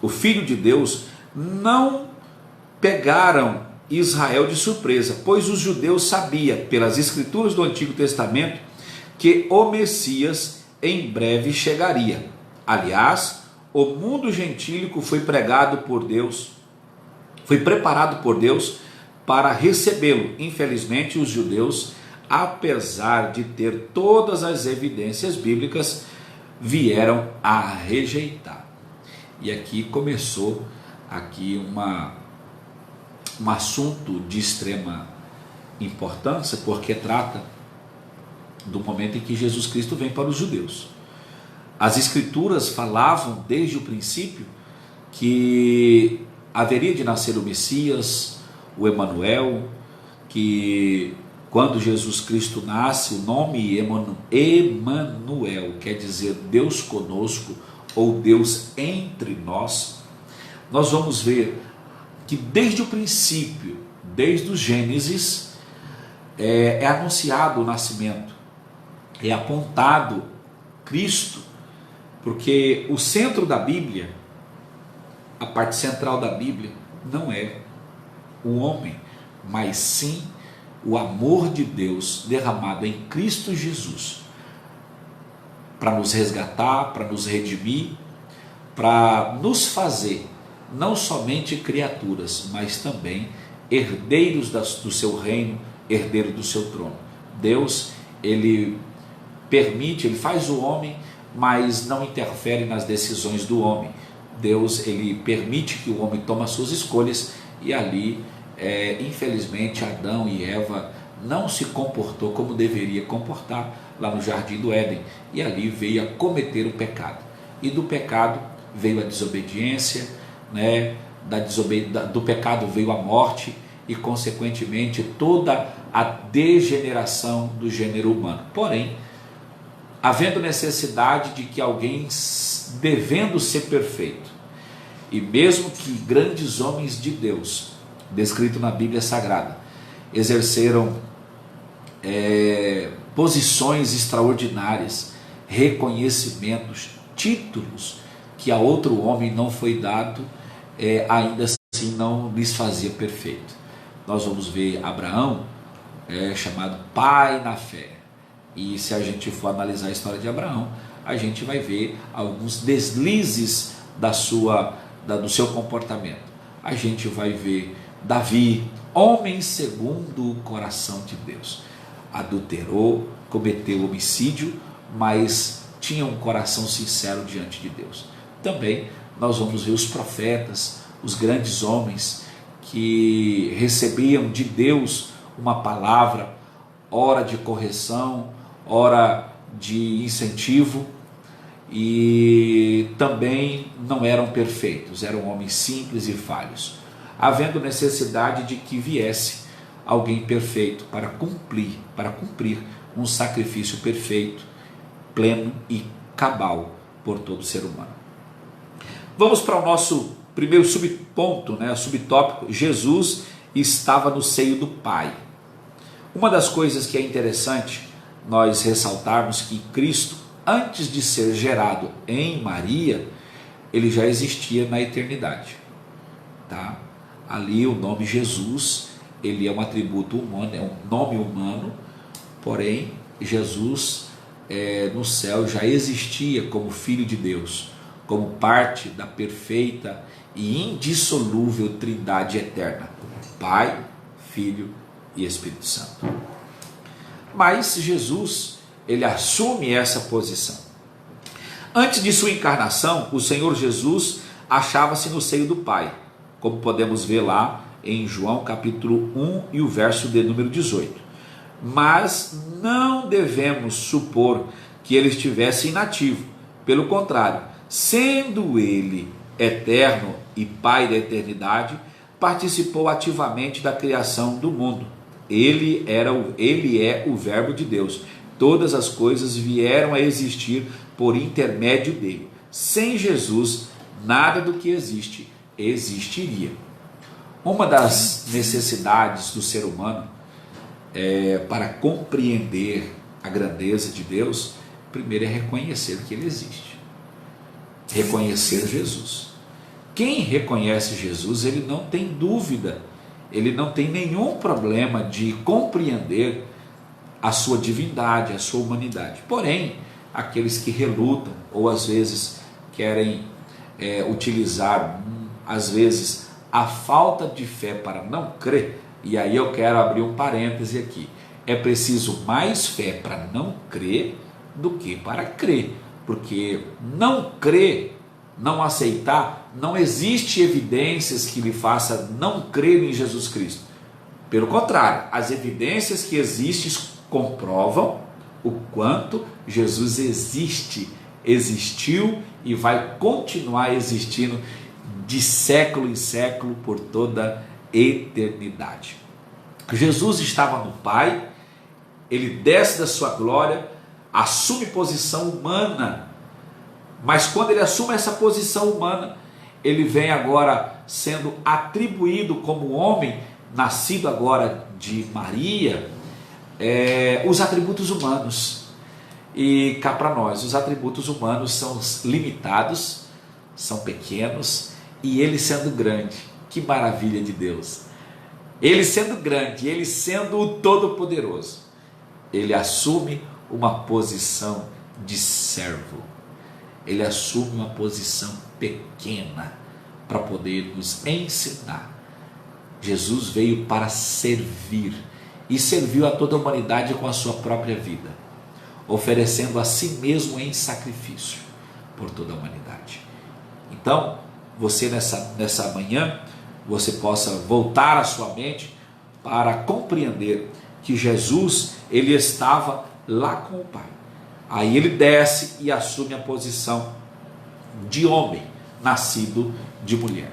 o Filho de Deus, não pegaram Israel de surpresa, pois os judeus sabiam, pelas escrituras do Antigo Testamento, que o Messias em breve chegaria. Aliás, o mundo gentílico foi preparado por Deus para recebê-lo. Infelizmente, os judeus, apesar de ter todas as evidências bíblicas, vieram a rejeitar. E aqui começou um assunto de extrema importância, porque trata do momento em que Jesus Cristo vem para os judeus. As escrituras falavam desde o princípio que haveria de nascer o Messias, o Emanuel, que quando Jesus Cristo nasce, o nome Emanuel quer dizer Deus conosco, ou Deus entre nós. Nós vamos ver que desde o princípio, desde o Gênesis, é anunciado o nascimento, é apontado Cristo, porque o centro da Bíblia, a parte central da Bíblia, não é o homem, mas sim o amor de Deus derramado em Cristo Jesus, para nos resgatar, para nos redimir, para nos fazer não somente criaturas, mas também herdeiros do seu reino, herdeiros do seu trono. Deus, ele permite, ele faz o homem, mas não interfere nas decisões do homem. Deus, ele permite que o homem tome as suas escolhas, e ali, infelizmente, Adão e Eva não se comportou como deveria comportar lá no Jardim do Éden, e ali veio a cometer o pecado, e do pecado veio a desobediência, do pecado veio a morte, e consequentemente toda a degeneração do gênero humano. Porém, havendo necessidade de que alguém, devendo ser perfeito, e mesmo que grandes homens de Deus, descrito na Bíblia Sagrada, exerceram posições extraordinárias, reconhecimentos, títulos que a outro homem não foi dado, ainda assim não lhes fazia perfeito. Nós vamos ver Abraão, chamado pai na fé, e se a gente for analisar a história de Abraão, a gente vai ver alguns deslizes do seu comportamento. A gente vai ver Davi, homem segundo o coração de Deus, adulterou, cometeu homicídio, mas tinha um coração sincero diante de Deus. Também nós vamos ver os profetas, os grandes homens que recebiam de Deus uma palavra, ora de correção, ora de incentivo, e também não eram perfeitos, eram homens simples e falhos, havendo necessidade de que viesse alguém perfeito para cumprir um sacrifício perfeito, pleno e cabal por todo ser humano. Vamos para o nosso primeiro subponto, né, subtópico, Jesus estava no seio do Pai. Uma das coisas que é interessante nós ressaltarmos que Cristo, antes de ser gerado em Maria, ele já existia na eternidade. Tá? Ali o nome Jesus, ele é um atributo humano, é um nome humano, porém Jesus no céu já existia como Filho de Deus, como parte da perfeita e indissolúvel Trindade eterna, Pai, Filho e Espírito Santo. Mas Jesus, ele assume essa posição. Antes de sua encarnação, o Senhor Jesus achava-se no seio do Pai, como podemos ver lá em João capítulo 1 e o verso de número 18. Mas não devemos supor que ele estivesse inativo. Pelo contrário, sendo ele eterno e Pai da eternidade, participou ativamente da criação do mundo. Ele é o Verbo de Deus. Todas as coisas vieram a existir por intermédio dele. Sem Jesus, nada do que existe existiria. Uma das necessidades do ser humano para compreender a grandeza de Deus, primeiro é reconhecer que ele existe. Reconhecer Jesus. Quem reconhece Jesus, ele não tem dúvida, ele não tem nenhum problema de compreender a sua divindade, a sua humanidade. Porém, aqueles que relutam ou às vezes querem utilizar, às vezes, a falta de fé para não crer, e aí eu quero abrir um parêntese aqui, é preciso mais fé para não crer do que para crer, porque não crer, não aceitar, não existe evidências que lhe faça não crer em Jesus Cristo. Pelo contrário, as evidências que existem comprovam o quanto Jesus existiu e vai continuar existindo de século em século por toda eternidade. Jesus estava no Pai, ele desce da sua glória, assume posição humana, mas quando ele assume essa posição humana, ele vem agora sendo atribuído como homem, nascido agora de Maria, os atributos humanos. E cá para nós, os atributos humanos são limitados, são pequenos, e ele sendo grande, que maravilha de Deus! Ele sendo grande, ele sendo o Todo-Poderoso, ele assume uma posição de servo, ele assume uma posição pequena para poder nos ensinar. Jesus veio para servir e serviu a toda a humanidade com a sua própria vida, oferecendo a si mesmo em sacrifício por toda a humanidade. Então, você nessa manhã, você possa voltar a sua mente para compreender que Jesus, ele estava lá com o Pai. Aí ele desce e assume a posição de homem, nascido de mulher.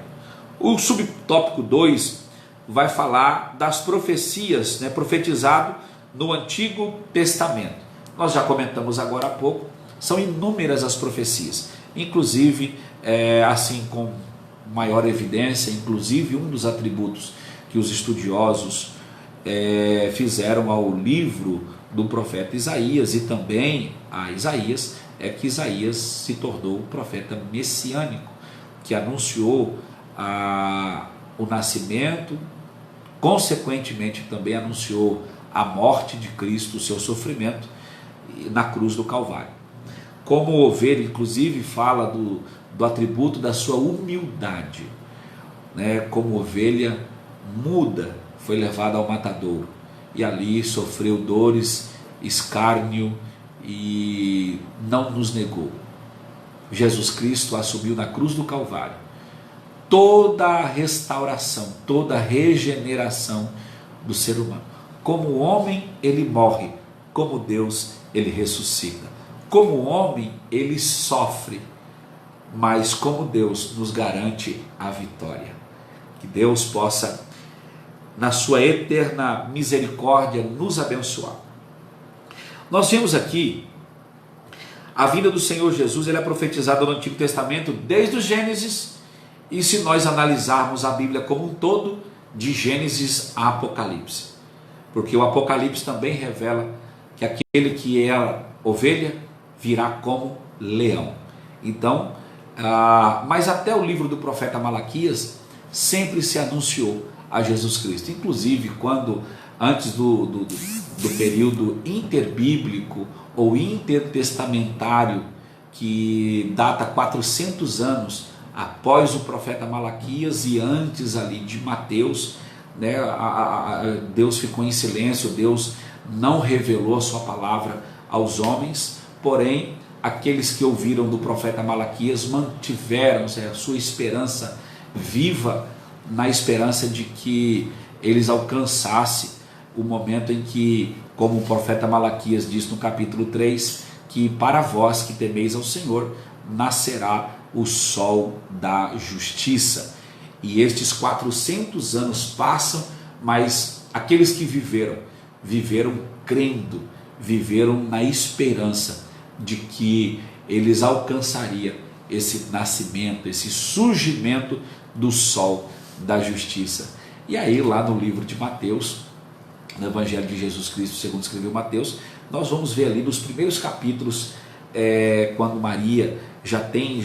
O subtópico 2 vai falar das profecias, profetizado no Antigo Testamento. Nós já comentamos agora há pouco, são inúmeras as profecias, inclusive, assim com maior evidência, inclusive um dos atributos que os estudiosos fizeram ao livro do profeta Isaías e também a Isaías, é que Isaías se tornou o profeta messiânico, que anunciou o nascimento, consequentemente também anunciou a morte de Cristo, o seu sofrimento na cruz do Calvário. Como ovelha, inclusive, fala do atributo da sua humildade, como ovelha muda, foi levada ao matadouro, e ali sofreu dores, escárnio, e não nos negou. Jesus Cristo assumiu na cruz do Calvário toda a restauração, toda a regeneração do ser humano. Como homem, ele morre, como Deus, ele ressuscita. Como homem, ele sofre, mas como Deus nos garante a vitória. Que Deus possa, na sua eterna misericórdia, nos abençoar. Nós vemos aqui a vinda do Senhor Jesus, ele é profetizado no Antigo Testamento desde o Gênesis e se nós analisarmos a Bíblia como um todo, de Gênesis a Apocalipse. Porque o Apocalipse também revela que aquele que é ovelha virá como leão. Então, mas até o livro do profeta Malaquias sempre se anunciou a Jesus Cristo. Inclusive, antes do período interbíblico ou intertestamentário, que data 400 anos após o profeta Malaquias e antes ali de Mateus, né, Deus ficou em silêncio, Deus não revelou a sua palavra aos homens, porém aqueles que ouviram do profeta Malaquias mantiveram a sua esperança viva, na esperança de que eles alcançassem o momento em que, como o profeta Malaquias diz no capítulo 3, que para vós que temeis ao Senhor, nascerá o sol da justiça. E estes 400 anos passam, mas aqueles que viveram crendo, viveram na esperança de que eles alcançariam esse nascimento, esse surgimento do sol da justiça. E aí lá no livro de Mateus, no Evangelho de Jesus Cristo segundo escreveu Mateus, nós vamos ver ali nos primeiros capítulos, quando Maria já tem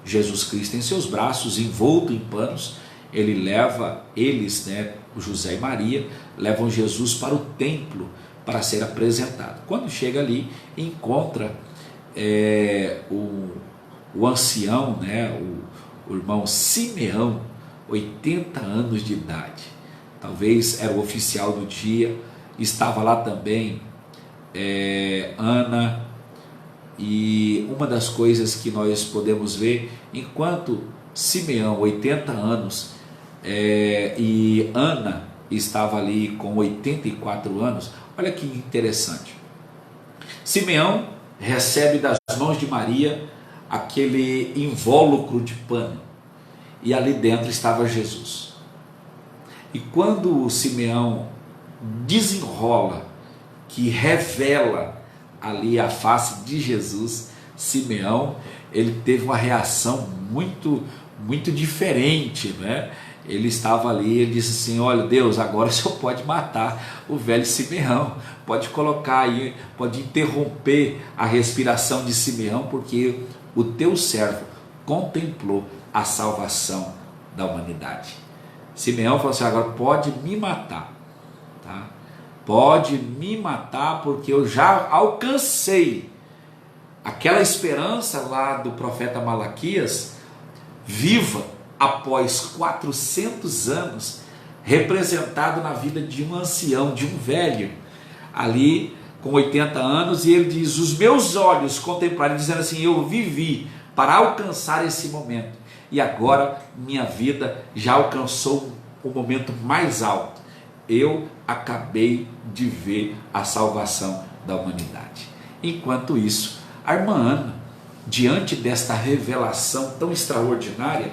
Jesus Cristo em seus braços, envolto em panos, eles, José e Maria, levam Jesus para o templo para ser apresentado. Quando chega ali, encontra o ancião, o irmão Simeão, 80 anos de idade, talvez era o oficial do dia, estava lá também Ana. E uma das coisas que nós podemos ver, enquanto Simeão, 80 anos, e Ana estava ali com 84 anos, olha que interessante. Simeão recebe das mãos de Maria aquele invólucro de pano, e ali dentro estava Jesus. E quando Simeão desenrola, que revela ali a face de Jesus, Simeão, ele teve uma reação muito, muito diferente, Ele estava ali, ele disse assim: olha, Deus, agora o Senhor pode matar o velho Simeão, pode colocar aí, pode interromper a respiração de Simeão, porque o teu servo contemplou a salvação da humanidade. Simeão falou assim: agora pode me matar, tá? Pode me matar, porque eu já alcancei aquela esperança lá do profeta Malaquias, viva após 400 anos, representado na vida de um ancião, de um velho, ali com 80 anos, e ele diz: os meus olhos contemplaram, dizendo assim: eu vivi para alcançar esse momento, e agora minha vida já alcançou o momento mais alto. Eu acabei de ver a salvação da humanidade. Enquanto isso, a irmã Ana, diante desta revelação tão extraordinária,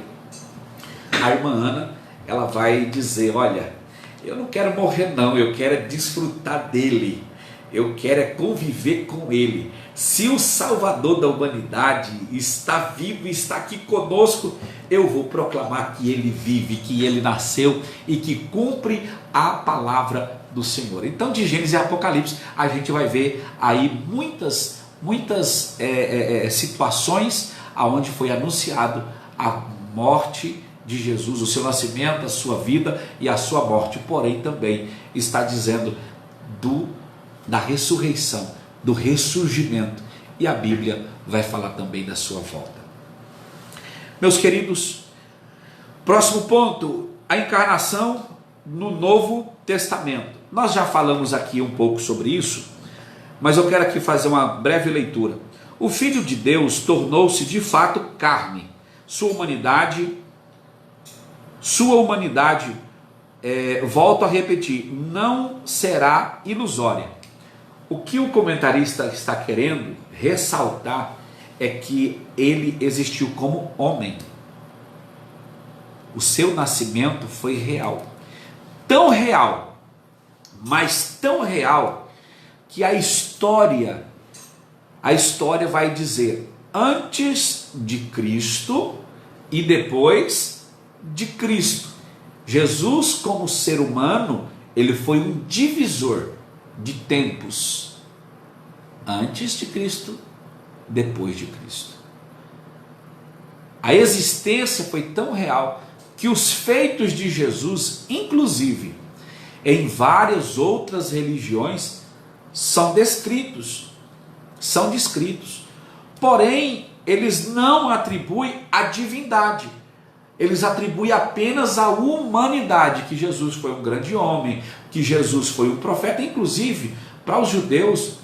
a irmã Ana, ela vai dizer: olha, eu não quero morrer não, eu quero desfrutar dele, eu quero conviver com ele. Se o Salvador da humanidade está vivo e está aqui conosco, eu vou proclamar que ele vive, que ele nasceu e que cumpre a palavra do Senhor. Então, de Gênesis e Apocalipse, a gente vai ver aí muitas situações onde foi anunciado a morte de Jesus, o seu nascimento, a sua vida e a sua morte. Porém, também está dizendo da ressurreição, do ressurgimento, e a Bíblia vai falar também da sua volta. Meus queridos, próximo ponto: a encarnação no Novo Testamento. Nós já falamos aqui um pouco sobre isso, mas eu quero aqui fazer uma breve leitura. O Filho de Deus tornou-se de fato carne. Sua humanidade, volto a repetir, não será ilusória. O que o comentarista está querendo ressaltar é que ele existiu como homem. O seu nascimento foi real. Tão real, mas tão real, que a história vai dizer: antes de Cristo e depois de Cristo. Jesus, como ser humano, ele foi um divisor de tempos, antes de Cristo, depois de Cristo. A existência foi tão real que os feitos de Jesus, inclusive em várias outras religiões, são descritos, porém eles não atribuem a divindade, eles atribuem apenas a humanidade, que Jesus foi um grande homem, que Jesus foi um profeta. Inclusive, para os judeus,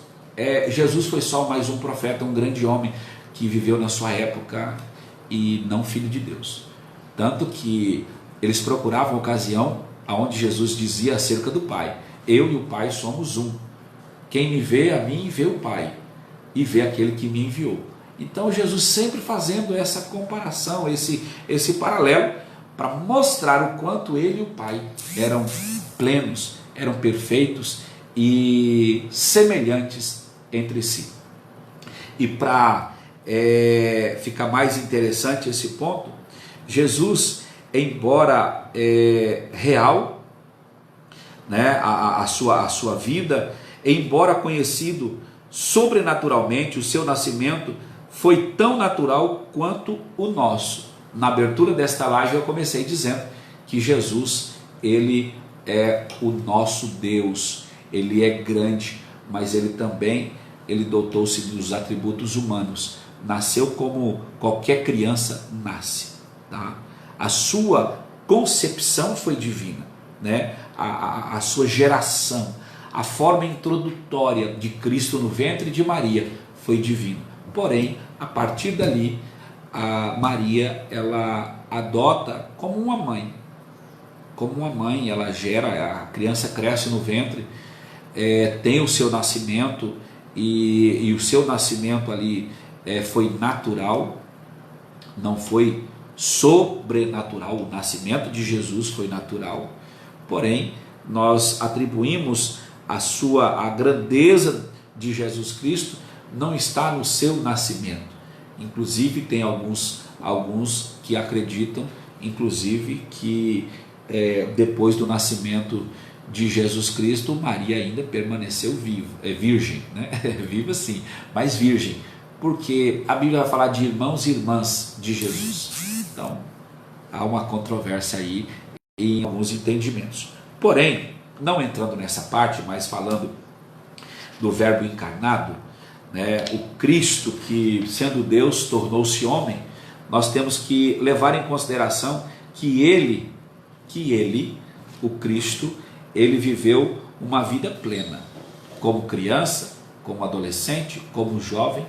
Jesus foi só mais um profeta, um grande homem que viveu na sua época e não filho de Deus. Tanto que eles procuravam ocasião aonde Jesus dizia acerca do Pai: eu e o Pai somos um. Quem me vê a mim, vê o Pai, e vê aquele que me enviou. Então Jesus sempre fazendo essa comparação, esse paralelo, para mostrar o quanto ele e o Pai eram plenos, eram perfeitos e semelhantes entre si. E para ficar mais interessante esse ponto, Jesus, embora real, né, a sua vida, embora conhecido sobrenaturalmente, o seu nascimento foi tão natural quanto o nosso. Na abertura desta live eu comecei dizendo que Jesus, ele é o nosso Deus, ele é grande, mas ele também, ele dotou-se dos atributos humanos, nasceu como qualquer criança nasce, tá? A sua concepção foi divina, né? A sua geração, a forma introdutória de Cristo no ventre de Maria foi divina. Porém, a partir dali, a Maria, ela adota como uma mãe. Como uma mãe, ela gera, a criança cresce no ventre, tem o seu nascimento, e o seu nascimento ali foi natural, não foi sobrenatural. O nascimento de Jesus foi natural, porém nós atribuímos a grandeza de Jesus Cristo não está no seu nascimento. Inclusive tem alguns que acreditam, inclusive, que depois do nascimento de Jesus Cristo, Maria ainda permaneceu virgem, né? Viva sim, mas virgem, porque a Bíblia vai falar de irmãos e irmãs de Jesus. Então há uma controvérsia aí em alguns entendimentos. Porém, não entrando nessa parte, mas falando do Verbo encarnado, né, o Cristo que, sendo Deus, tornou-se homem, nós temos que levar em consideração que ele, o Cristo, ele viveu uma vida plena, como criança, como adolescente, como jovem,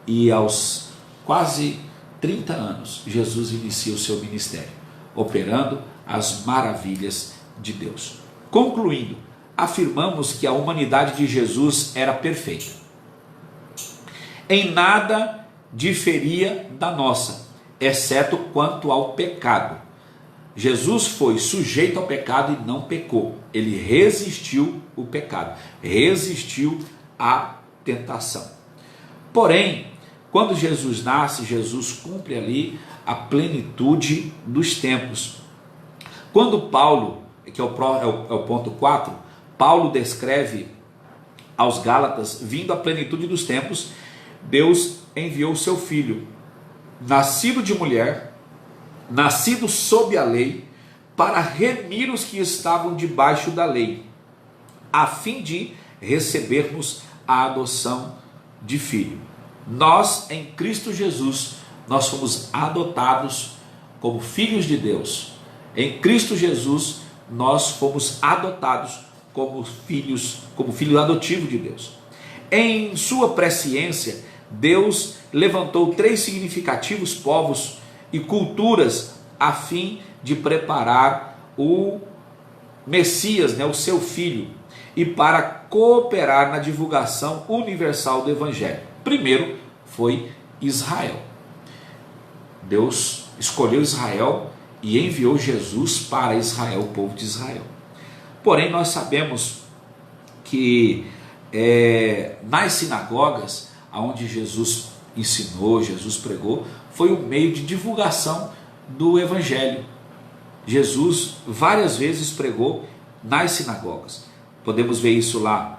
e aos quase 30 anos, Jesus inicia o seu ministério, operando as maravilhas de Deus. Concluindo, afirmamos que a humanidade de Jesus era perfeita. Em nada diferia da nossa, exceto quanto ao pecado. Jesus foi sujeito ao pecado e não pecou. Ele resistiu o pecado, resistiu à tentação. Porém, quando Jesus nasce, Jesus cumpre ali a plenitude dos tempos. Quando Paulo, que é o ponto 4, Paulo descreve aos Gálatas, vindo à plenitude dos tempos, Deus enviou o seu Filho, nascido de mulher, nascido sob a lei, para remir os que estavam debaixo da lei, a fim de recebermos a adoção de filho. Nós, em Cristo Jesus, nós fomos adotados como filhos de Deus. Em Cristo Jesus, nós fomos adotados como filho adotivo de Deus. Em sua presciência, Deus levantou 3 significativos povos e culturas a fim de preparar o Messias, né, o seu filho, e para cooperar na divulgação universal do Evangelho. Primeiro foi Israel. Deus escolheu Israel e enviou Jesus para Israel, o povo de Israel. Porém, nós sabemos que nas sinagogas, onde Jesus ensinou, Jesus pregou, foi o meio de divulgação do Evangelho. Jesus várias vezes pregou nas sinagogas. Podemos ver isso lá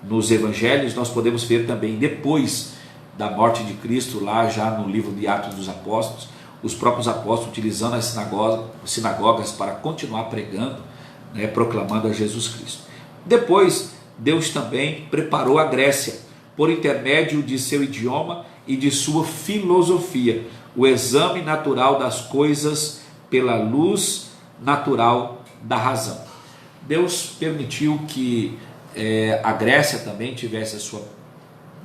nos Evangelhos. Nós podemos ver também depois da morte de Cristo, lá já no livro de Atos dos Apóstolos, os próprios apóstolos utilizando as sinagogas para continuar pregando, né, proclamando a Jesus Cristo. Depois, Deus também preparou a Grécia, por intermédio de seu idioma e de sua filosofia, o exame natural das coisas pela luz natural da razão. Deus permitiu que a Grécia também tivesse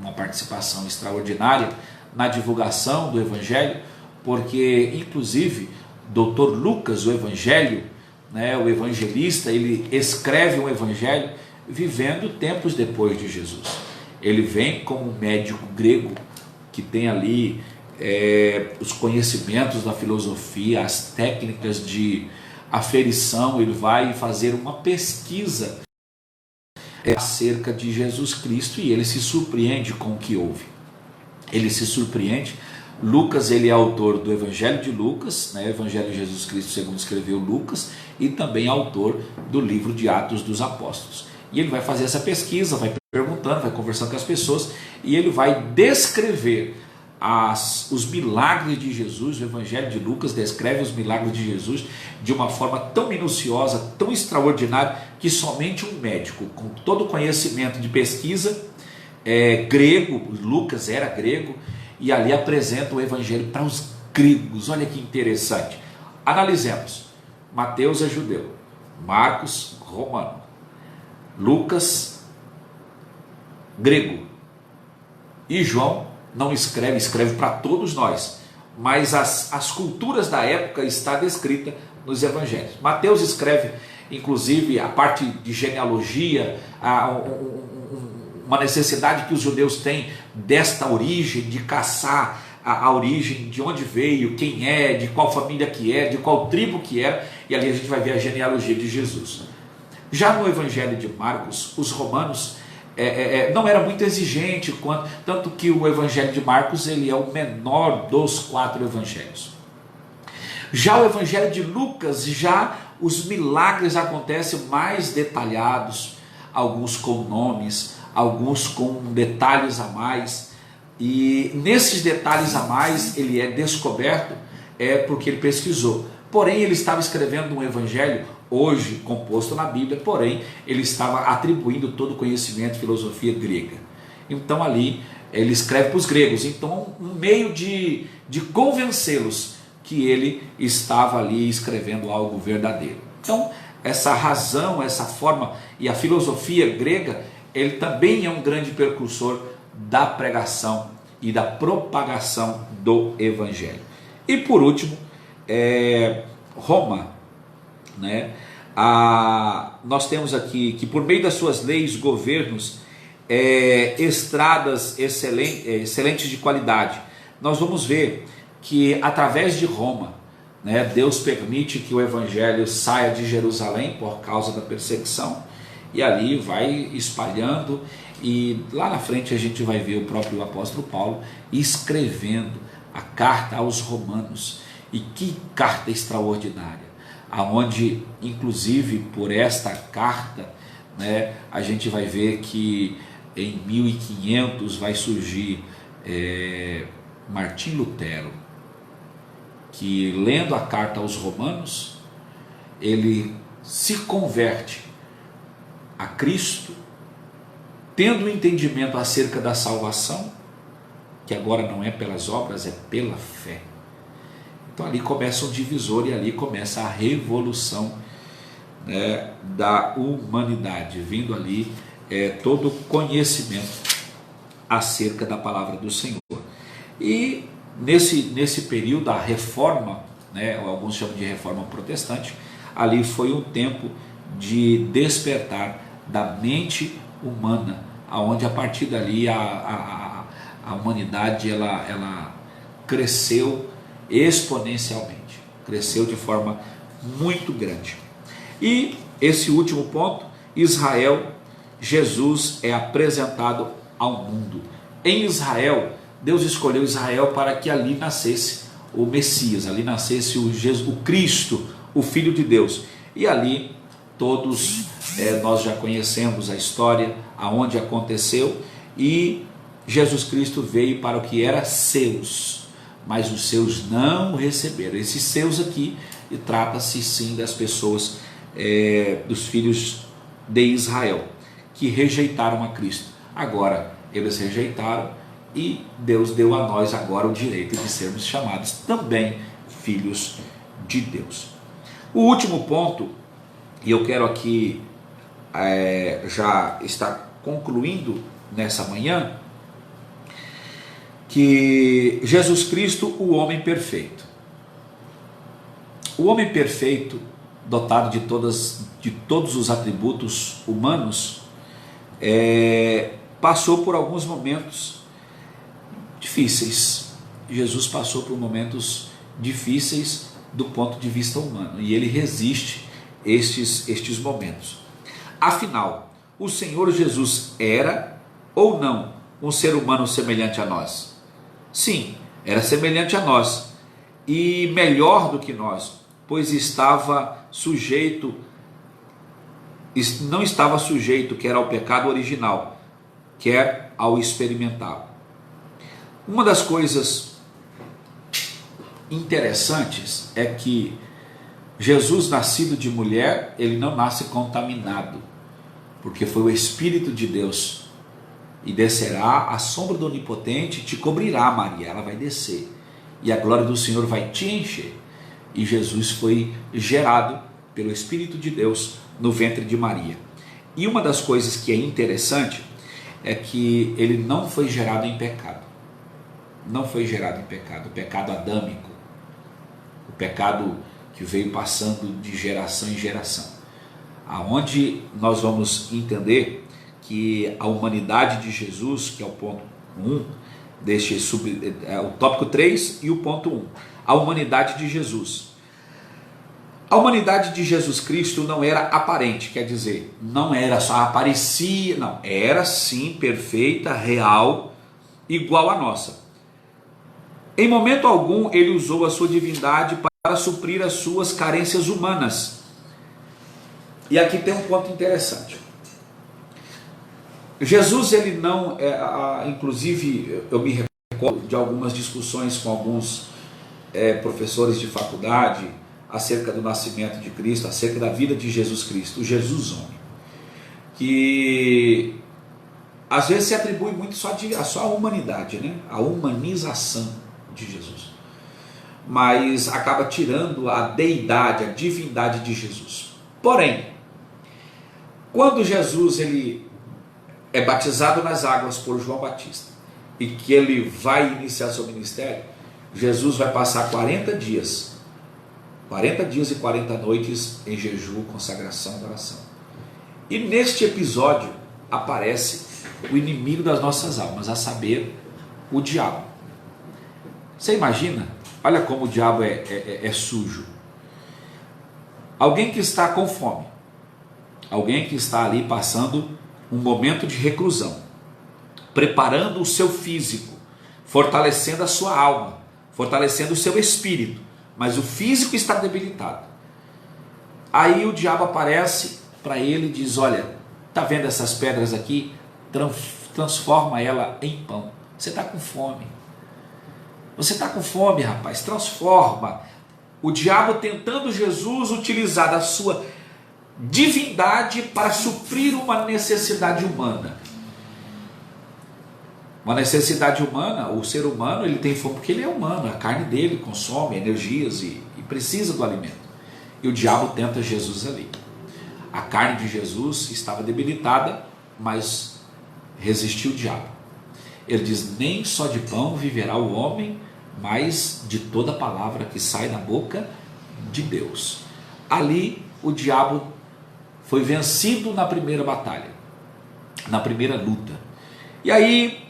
uma participação extraordinária na divulgação do Evangelho, porque inclusive Dr. Lucas, o Evangelho, né, o evangelista, ele escreve um Evangelho vivendo tempos depois de Jesus. Ele vem como um médico grego que tem ali os conhecimentos da filosofia, as técnicas de aferição. Ele vai fazer uma pesquisa acerca de Jesus Cristo e ele se surpreende com o que ouve. Ele se surpreende. Lucas, ele é autor do Evangelho de Lucas, né, Evangelho de Jesus Cristo segundo escreveu Lucas, e também autor do livro de Atos dos Apóstolos. E ele vai fazer essa pesquisa, vai perguntando, vai conversando com as pessoas, e ele vai descrever os milagres de Jesus. O Evangelho de Lucas descreve os milagres de Jesus de uma forma tão minuciosa, tão extraordinária, que somente um médico, com todo o conhecimento de pesquisa, grego, Lucas era grego, e ali apresenta o Evangelho para os gregos. Olha que interessante. Analisemos. Mateus é judeu, Marcos, romano, Lucas, grego, e João não escreve para todos nós, mas as culturas da época está descrita nos Evangelhos. Mateus escreve, inclusive, a parte de genealogia, uma necessidade que os judeus têm desta origem, de caçar a origem, de onde veio, quem é, de qual família que é, de qual tribo que era, e ali a gente vai ver a genealogia de Jesus. Já no Evangelho de Marcos, os romanos não era muito exigente, tanto que o Evangelho de Marcos ele é o menor dos 4 evangelhos. Já o Evangelho de Lucas, já os milagres acontecem mais detalhados, alguns com nomes, alguns com detalhes a mais, e nesses detalhes a mais ele é descoberto porque ele pesquisou. Porém, ele estava escrevendo um evangelho hoje composto na Bíblia, porém ele estava atribuindo todo o conhecimento, filosofia grega. Então ali ele escreve para os gregos, então um meio de convencê-los que ele estava ali escrevendo algo verdadeiro. Então essa razão, essa forma e a filosofia grega, ele também é um grande precursor da pregação e da propagação do Evangelho. E por último, Roma, né? Nós temos aqui que por meio das suas leis, governos, estradas excelentes de qualidade. Nós vamos ver que através de Roma, né, Deus permite que o Evangelho saia de Jerusalém por causa da perseguição, e ali vai espalhando, e lá na frente a gente vai ver o próprio apóstolo Paulo escrevendo a carta aos romanos. E que carta extraordinária, aonde inclusive por esta carta, né, a gente vai ver que em 1500 vai surgir Martim Lutero, que lendo a carta aos romanos, ele se converte a Cristo, tendo um entendimento acerca da salvação, que agora não é pelas obras, é pela fé. Então ali começa um divisor e ali começa a revolução, né, da humanidade, vindo ali todo o conhecimento acerca da palavra do Senhor. E nesse período da reforma, né, alguns chamam de reforma protestante, ali foi um tempo de despertar da mente humana, aonde a partir dali a humanidade ela cresceu exponencialmente, cresceu de forma muito grande. E esse último ponto, Israel, Jesus é apresentado ao mundo. Em Israel, Deus escolheu Israel para que ali nascesse o Messias, ali nascesse o Cristo, o Filho de Deus. E ali todos nós já conhecemos a história, aonde aconteceu, e Jesus Cristo veio para o que era seus, mas os seus não o receberam. Esses seus aqui, e trata-se sim das pessoas, dos filhos de Israel, que rejeitaram a Cristo. Agora eles rejeitaram, e Deus deu a nós agora o direito de sermos chamados também filhos de Deus. O último ponto, e eu quero aqui já estar concluindo nessa manhã, que Jesus Cristo, o homem perfeito. O homem perfeito, dotado de todos os atributos humanos, passou por alguns momentos difíceis. Jesus passou por momentos difíceis do ponto de vista humano, e ele resiste estes momentos. Afinal, o Senhor Jesus era ou não um ser humano semelhante a nós? Sim, era semelhante a nós, e melhor do que nós, pois não estava sujeito quer ao pecado original, quer ao experimental. Uma das coisas interessantes é que Jesus, nascido de mulher, ele não nasce contaminado, porque foi o Espírito de Deus. E descerá a sombra do Onipotente, te cobrirá, Maria, ela vai descer, e a glória do Senhor vai te encher. E Jesus foi gerado pelo Espírito de Deus no ventre de Maria. E uma das coisas que é interessante é que ele não foi gerado em pecado. Não foi gerado em pecado, o pecado adâmico, o pecado que veio passando de geração em geração. Aonde nós vamos entender que a humanidade de Jesus, que é o ponto 1, o tópico 3 e o ponto 1, a humanidade de Jesus. A humanidade de Jesus Cristo não era aparente, quer dizer, não era só aparecia, não, era sim perfeita, real, igual à nossa. Em momento algum ele usou a sua divindade para suprir as suas carências humanas. E aqui tem um ponto interessante. Jesus, ele não, inclusive eu me recordo de algumas discussões com alguns professores de faculdade acerca do nascimento de Cristo, acerca da vida de Jesus Cristo, o Jesus homem, que às vezes se atribui muito só à humanidade, né? A humanização de Jesus, mas acaba tirando a deidade, a divindade de Jesus. Porém, quando Jesus ele é batizado nas águas por João Batista e que ele vai iniciar seu ministério, Jesus vai passar 40 dias e 40 noites em jejum, consagração e oração. E neste episódio aparece o inimigo das nossas almas, a saber, o diabo. Você imagina? Olha como o diabo é sujo. Alguém que está com fome, alguém que está ali passando um momento de reclusão, preparando o seu físico, fortalecendo a sua alma, fortalecendo o seu espírito, mas o físico está debilitado. Aí o diabo aparece para ele e diz: olha, está vendo essas pedras aqui? Transforma ela em pão. Você está com fome. Você está com fome, rapaz, transforma. O diabo tentando Jesus utilizar da sua divindade para suprir uma necessidade humana. Uma necessidade humana, o ser humano ele tem fome porque ele é humano, a carne dele consome energias e precisa do alimento. E o diabo tenta Jesus ali. A carne de Jesus estava debilitada, mas resistiu o diabo. Ele diz: nem só de pão viverá o homem, mas de toda palavra que sai da boca de Deus. Ali o diabo foi vencido na primeira batalha, na primeira luta. E aí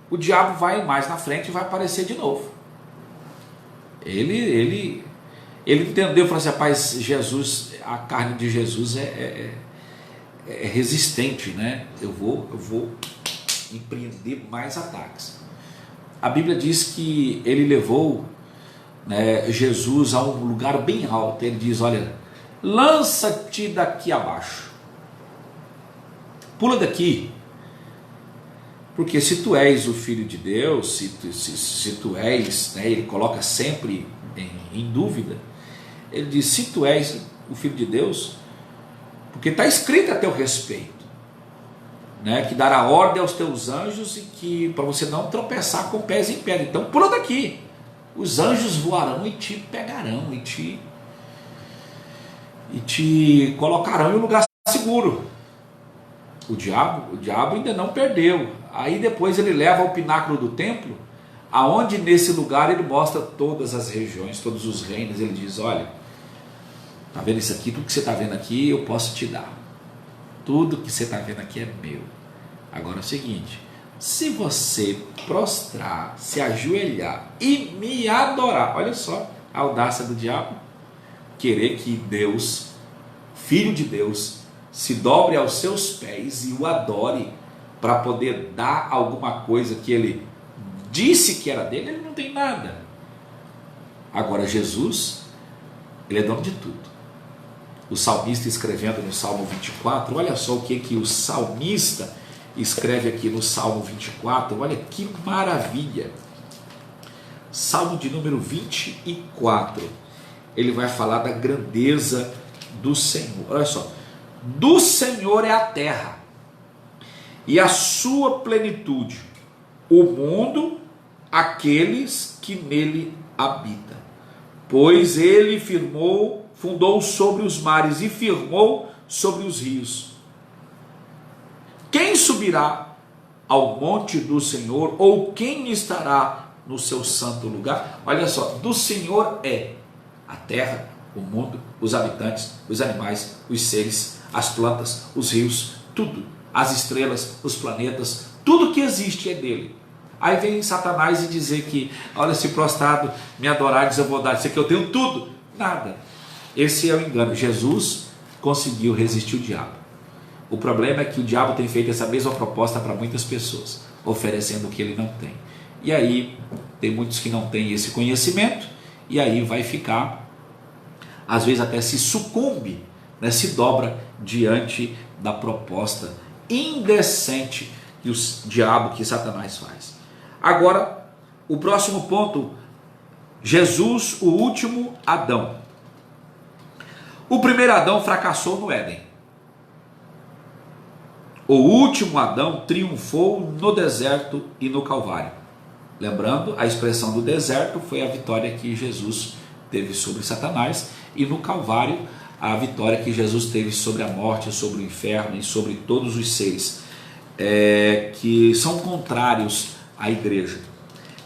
o diabo vai mais na frente e vai aparecer de novo. Ele entendeu, falou assim: rapaz, Jesus, a carne de Jesus é resistente, né? Eu vou empreender mais ataques. A Bíblia diz que ele levou né, Jesus a um lugar bem alto. Ele diz: olha, lança-te daqui abaixo, pula daqui, porque se tu és o Filho de Deus, se tu és, né, ele coloca sempre em dúvida, ele diz: se tu és o Filho de Deus, porque está escrito a teu respeito, né, que dará ordem aos teus anjos e que para você não tropeçar com pés em pedra. Então pula daqui, os anjos voarão e te pegarão e te colocarão em um lugar seguro. O diabo ainda não perdeu. Aí depois ele leva ao pináculo do templo, aonde nesse lugar ele mostra todas as regiões, todos os reinos. Ele diz: olha, está vendo isso aqui? Tudo que você está vendo aqui eu posso te dar. Tudo que você está vendo aqui é meu. Agora é o seguinte: se você prostrar, se ajoelhar e me adorar, olha só a audácia do diabo, querer que Deus, Filho de Deus, se dobre aos seus pés e o adore para poder dar alguma coisa que ele disse que era dele. Ele não tem nada. Agora Jesus, ele é dono de tudo. O salmista, escrevendo no Salmo 24, olha só o que o salmista escreve aqui no Salmo 24, olha que maravilha. Salmo de número 24, ele vai falar da grandeza do Senhor. Olha só: do Senhor é a terra e a sua plenitude, o mundo, aqueles que nele habitam. Pois ele fundou sobre os mares e firmou sobre os rios. Quem subirá ao monte do Senhor, ou quem estará no seu santo lugar? Olha só: do Senhor é a terra, o mundo, os habitantes, os animais, os seres, as plantas, os rios, tudo, as estrelas, os planetas, tudo que existe é dele. Aí vem Satanás e dizer que, olha, se prostrado me adorares eu vou dar isso aqui, eu tenho tudo. Nada. Esse é o engano. Jesus conseguiu resistir o diabo. O problema é que o diabo tem feito essa mesma proposta para muitas pessoas, oferecendo o que ele não tem. E aí tem muitos que não têm esse conhecimento, e aí vai ficar, às vezes até se sucumbe, né, se dobra diante da proposta indecente que o diabo, que Satanás faz. Agora, o próximo ponto: Jesus, o último Adão. O primeiro Adão fracassou no Éden. O último Adão triunfou no deserto e no Calvário. Lembrando, a expressão do deserto foi a vitória que Jesus teve sobre Satanás, e no Calvário a vitória que Jesus teve sobre a morte, sobre o inferno e sobre todos os seres que são contrários à igreja.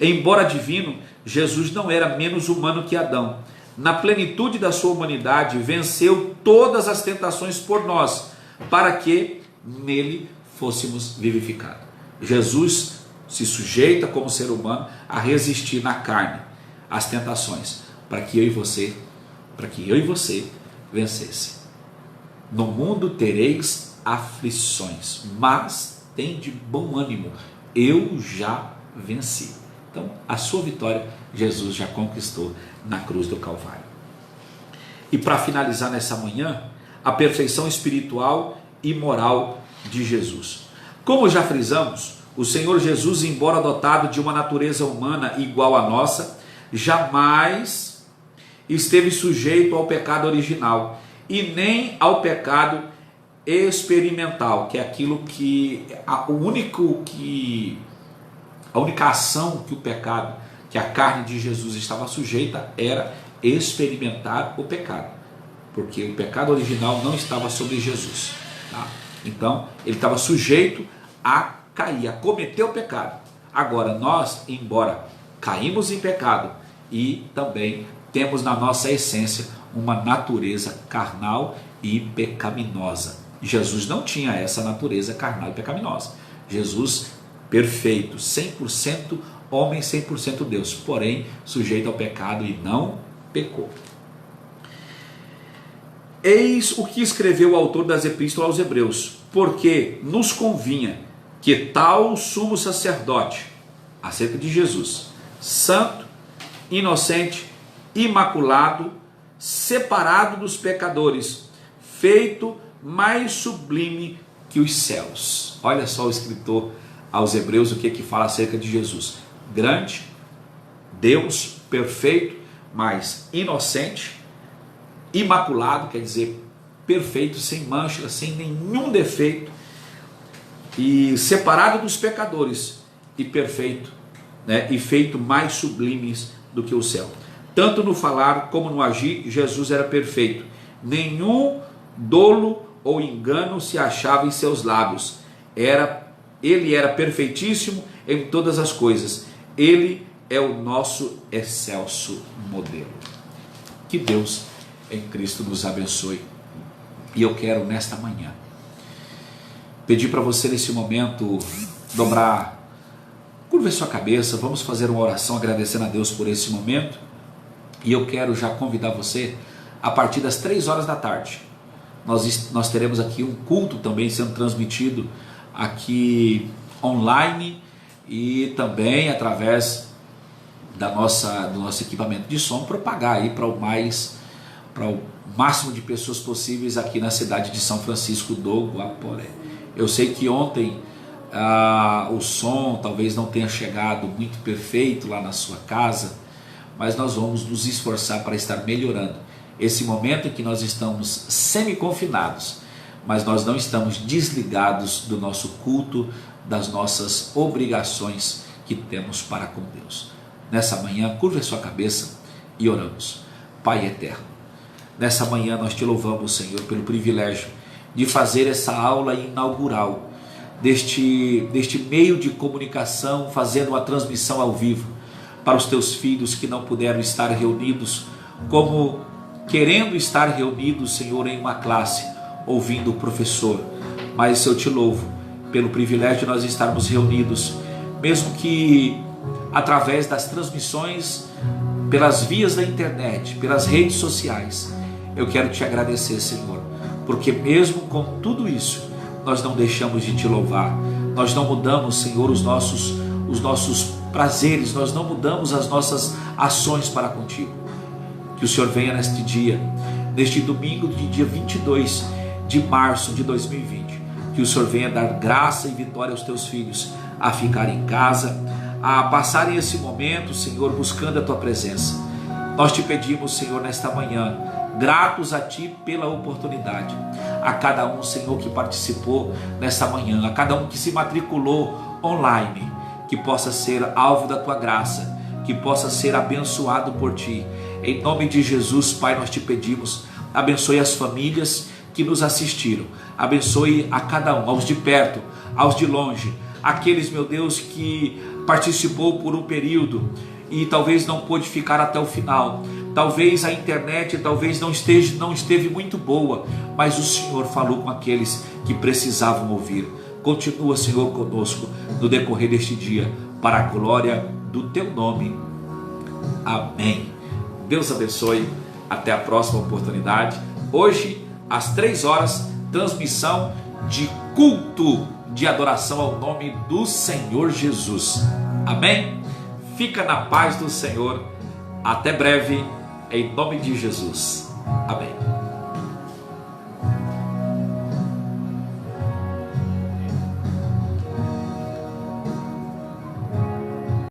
Embora divino, Jesus não era menos humano que Adão. Na plenitude da sua humanidade, venceu todas as tentações por nós, para que nele fôssemos vivificados. Jesus se sujeita como ser humano a resistir na carne às tentações, para que eu e você vencesse. No mundo tereis aflições, mas tende bom ânimo, eu já venci. Então, a sua vitória Jesus já conquistou na cruz do Calvário. E para finalizar nessa manhã, a perfeição espiritual e moral de Jesus. Como já frisamos, o Senhor Jesus, embora dotado de uma natureza humana igual à nossa, jamais esteve sujeito ao pecado original e nem ao pecado experimental, que é aquilo que a única ação que o pecado, que a carne de Jesus estava sujeita, era experimentar o pecado, porque o pecado original não estava sobre Jesus, tá? Então ele estava sujeito a cair, a cometer o pecado. Agora nós, embora caímos em pecado, e também temos na nossa essência uma natureza carnal e pecaminosa. Jesus não tinha essa natureza carnal e pecaminosa. Jesus, perfeito, 100% homem, 100% Deus, porém sujeito ao pecado e não pecou. Eis o que escreveu o autor das epístolas aos Hebreus: porque nos convinha que tal sumo sacerdote, acerca de Jesus, santo, inocente, imaculado, separado dos pecadores, feito mais sublime que os céus. Olha só o escritor aos Hebreus, o que fala acerca de Jesus. Grande, Deus perfeito, mas inocente, imaculado, quer dizer, perfeito, sem mancha, sem nenhum defeito, e separado dos pecadores, e perfeito, né, e feito mais sublimes do que o céu. Tanto no falar como no agir, Jesus era perfeito. Nenhum dolo ou engano se achava em seus lábios. Ele era perfeitíssimo em todas as coisas. Ele é o nosso excelso modelo. Que Deus em Cristo nos abençoe. E eu quero nesta manhã pedir para você nesse momento dobrar, curva sua cabeça, vamos fazer uma oração agradecendo a Deus por esse momento. E eu quero já convidar você, a partir das 3 horas da tarde, nós teremos aqui um culto também sendo transmitido aqui online e também através do nosso equipamento de som, propagar aí para o máximo de pessoas possíveis aqui na cidade de São Francisco do Guaporé. Eu sei que ontem o som talvez não tenha chegado muito perfeito lá na sua casa, mas nós vamos nos esforçar para estar melhorando esse momento em que nós estamos semi-confinados, mas nós não estamos desligados do nosso culto, das nossas obrigações que temos para com Deus. Nessa manhã, curva a sua cabeça e oramos. Pai eterno, nessa manhã nós te louvamos, Senhor, pelo privilégio de fazer essa aula inaugural deste meio de comunicação, fazendo uma transmissão ao vivo para os teus filhos que não puderam estar reunidos, como querendo estar reunidos, Senhor, em uma classe, ouvindo o professor. Mas eu te louvo pelo privilégio de nós estarmos reunidos, mesmo que através das transmissões, pelas vias da internet, pelas redes sociais. Eu quero te agradecer, Senhor, porque mesmo com tudo isso, nós não deixamos de te louvar, nós não mudamos, Senhor, os nossos prazeres, nós não mudamos as nossas ações para contigo. Que o Senhor venha neste dia, neste domingo de dia 22 de março de 2020, que o Senhor venha dar graça e vitória aos teus filhos a ficar em casa, a passarem esse momento, Senhor, buscando a tua presença. Nós te pedimos, Senhor, nesta manhã, gratos a ti pela oportunidade, a cada um, Senhor, que participou nesta manhã, a cada um que se matriculou online, que possa ser alvo da tua graça, que possa ser abençoado por ti. Em nome de Jesus, Pai, nós te pedimos, abençoe as famílias que nos assistiram, abençoe a cada um, aos de perto, aos de longe, aqueles, meu Deus, que participou por um período e talvez não pôde ficar até o final, talvez a internet talvez não esteve muito boa, mas o Senhor falou com aqueles que precisavam ouvir. Continua, Senhor, conosco no decorrer deste dia, para a glória do teu nome. Amém. Deus abençoe, até a próxima oportunidade. Hoje, às 3 horas, transmissão de culto de adoração ao nome do Senhor Jesus. Amém? Fica na paz do Senhor. Até breve, em nome de Jesus. Amém.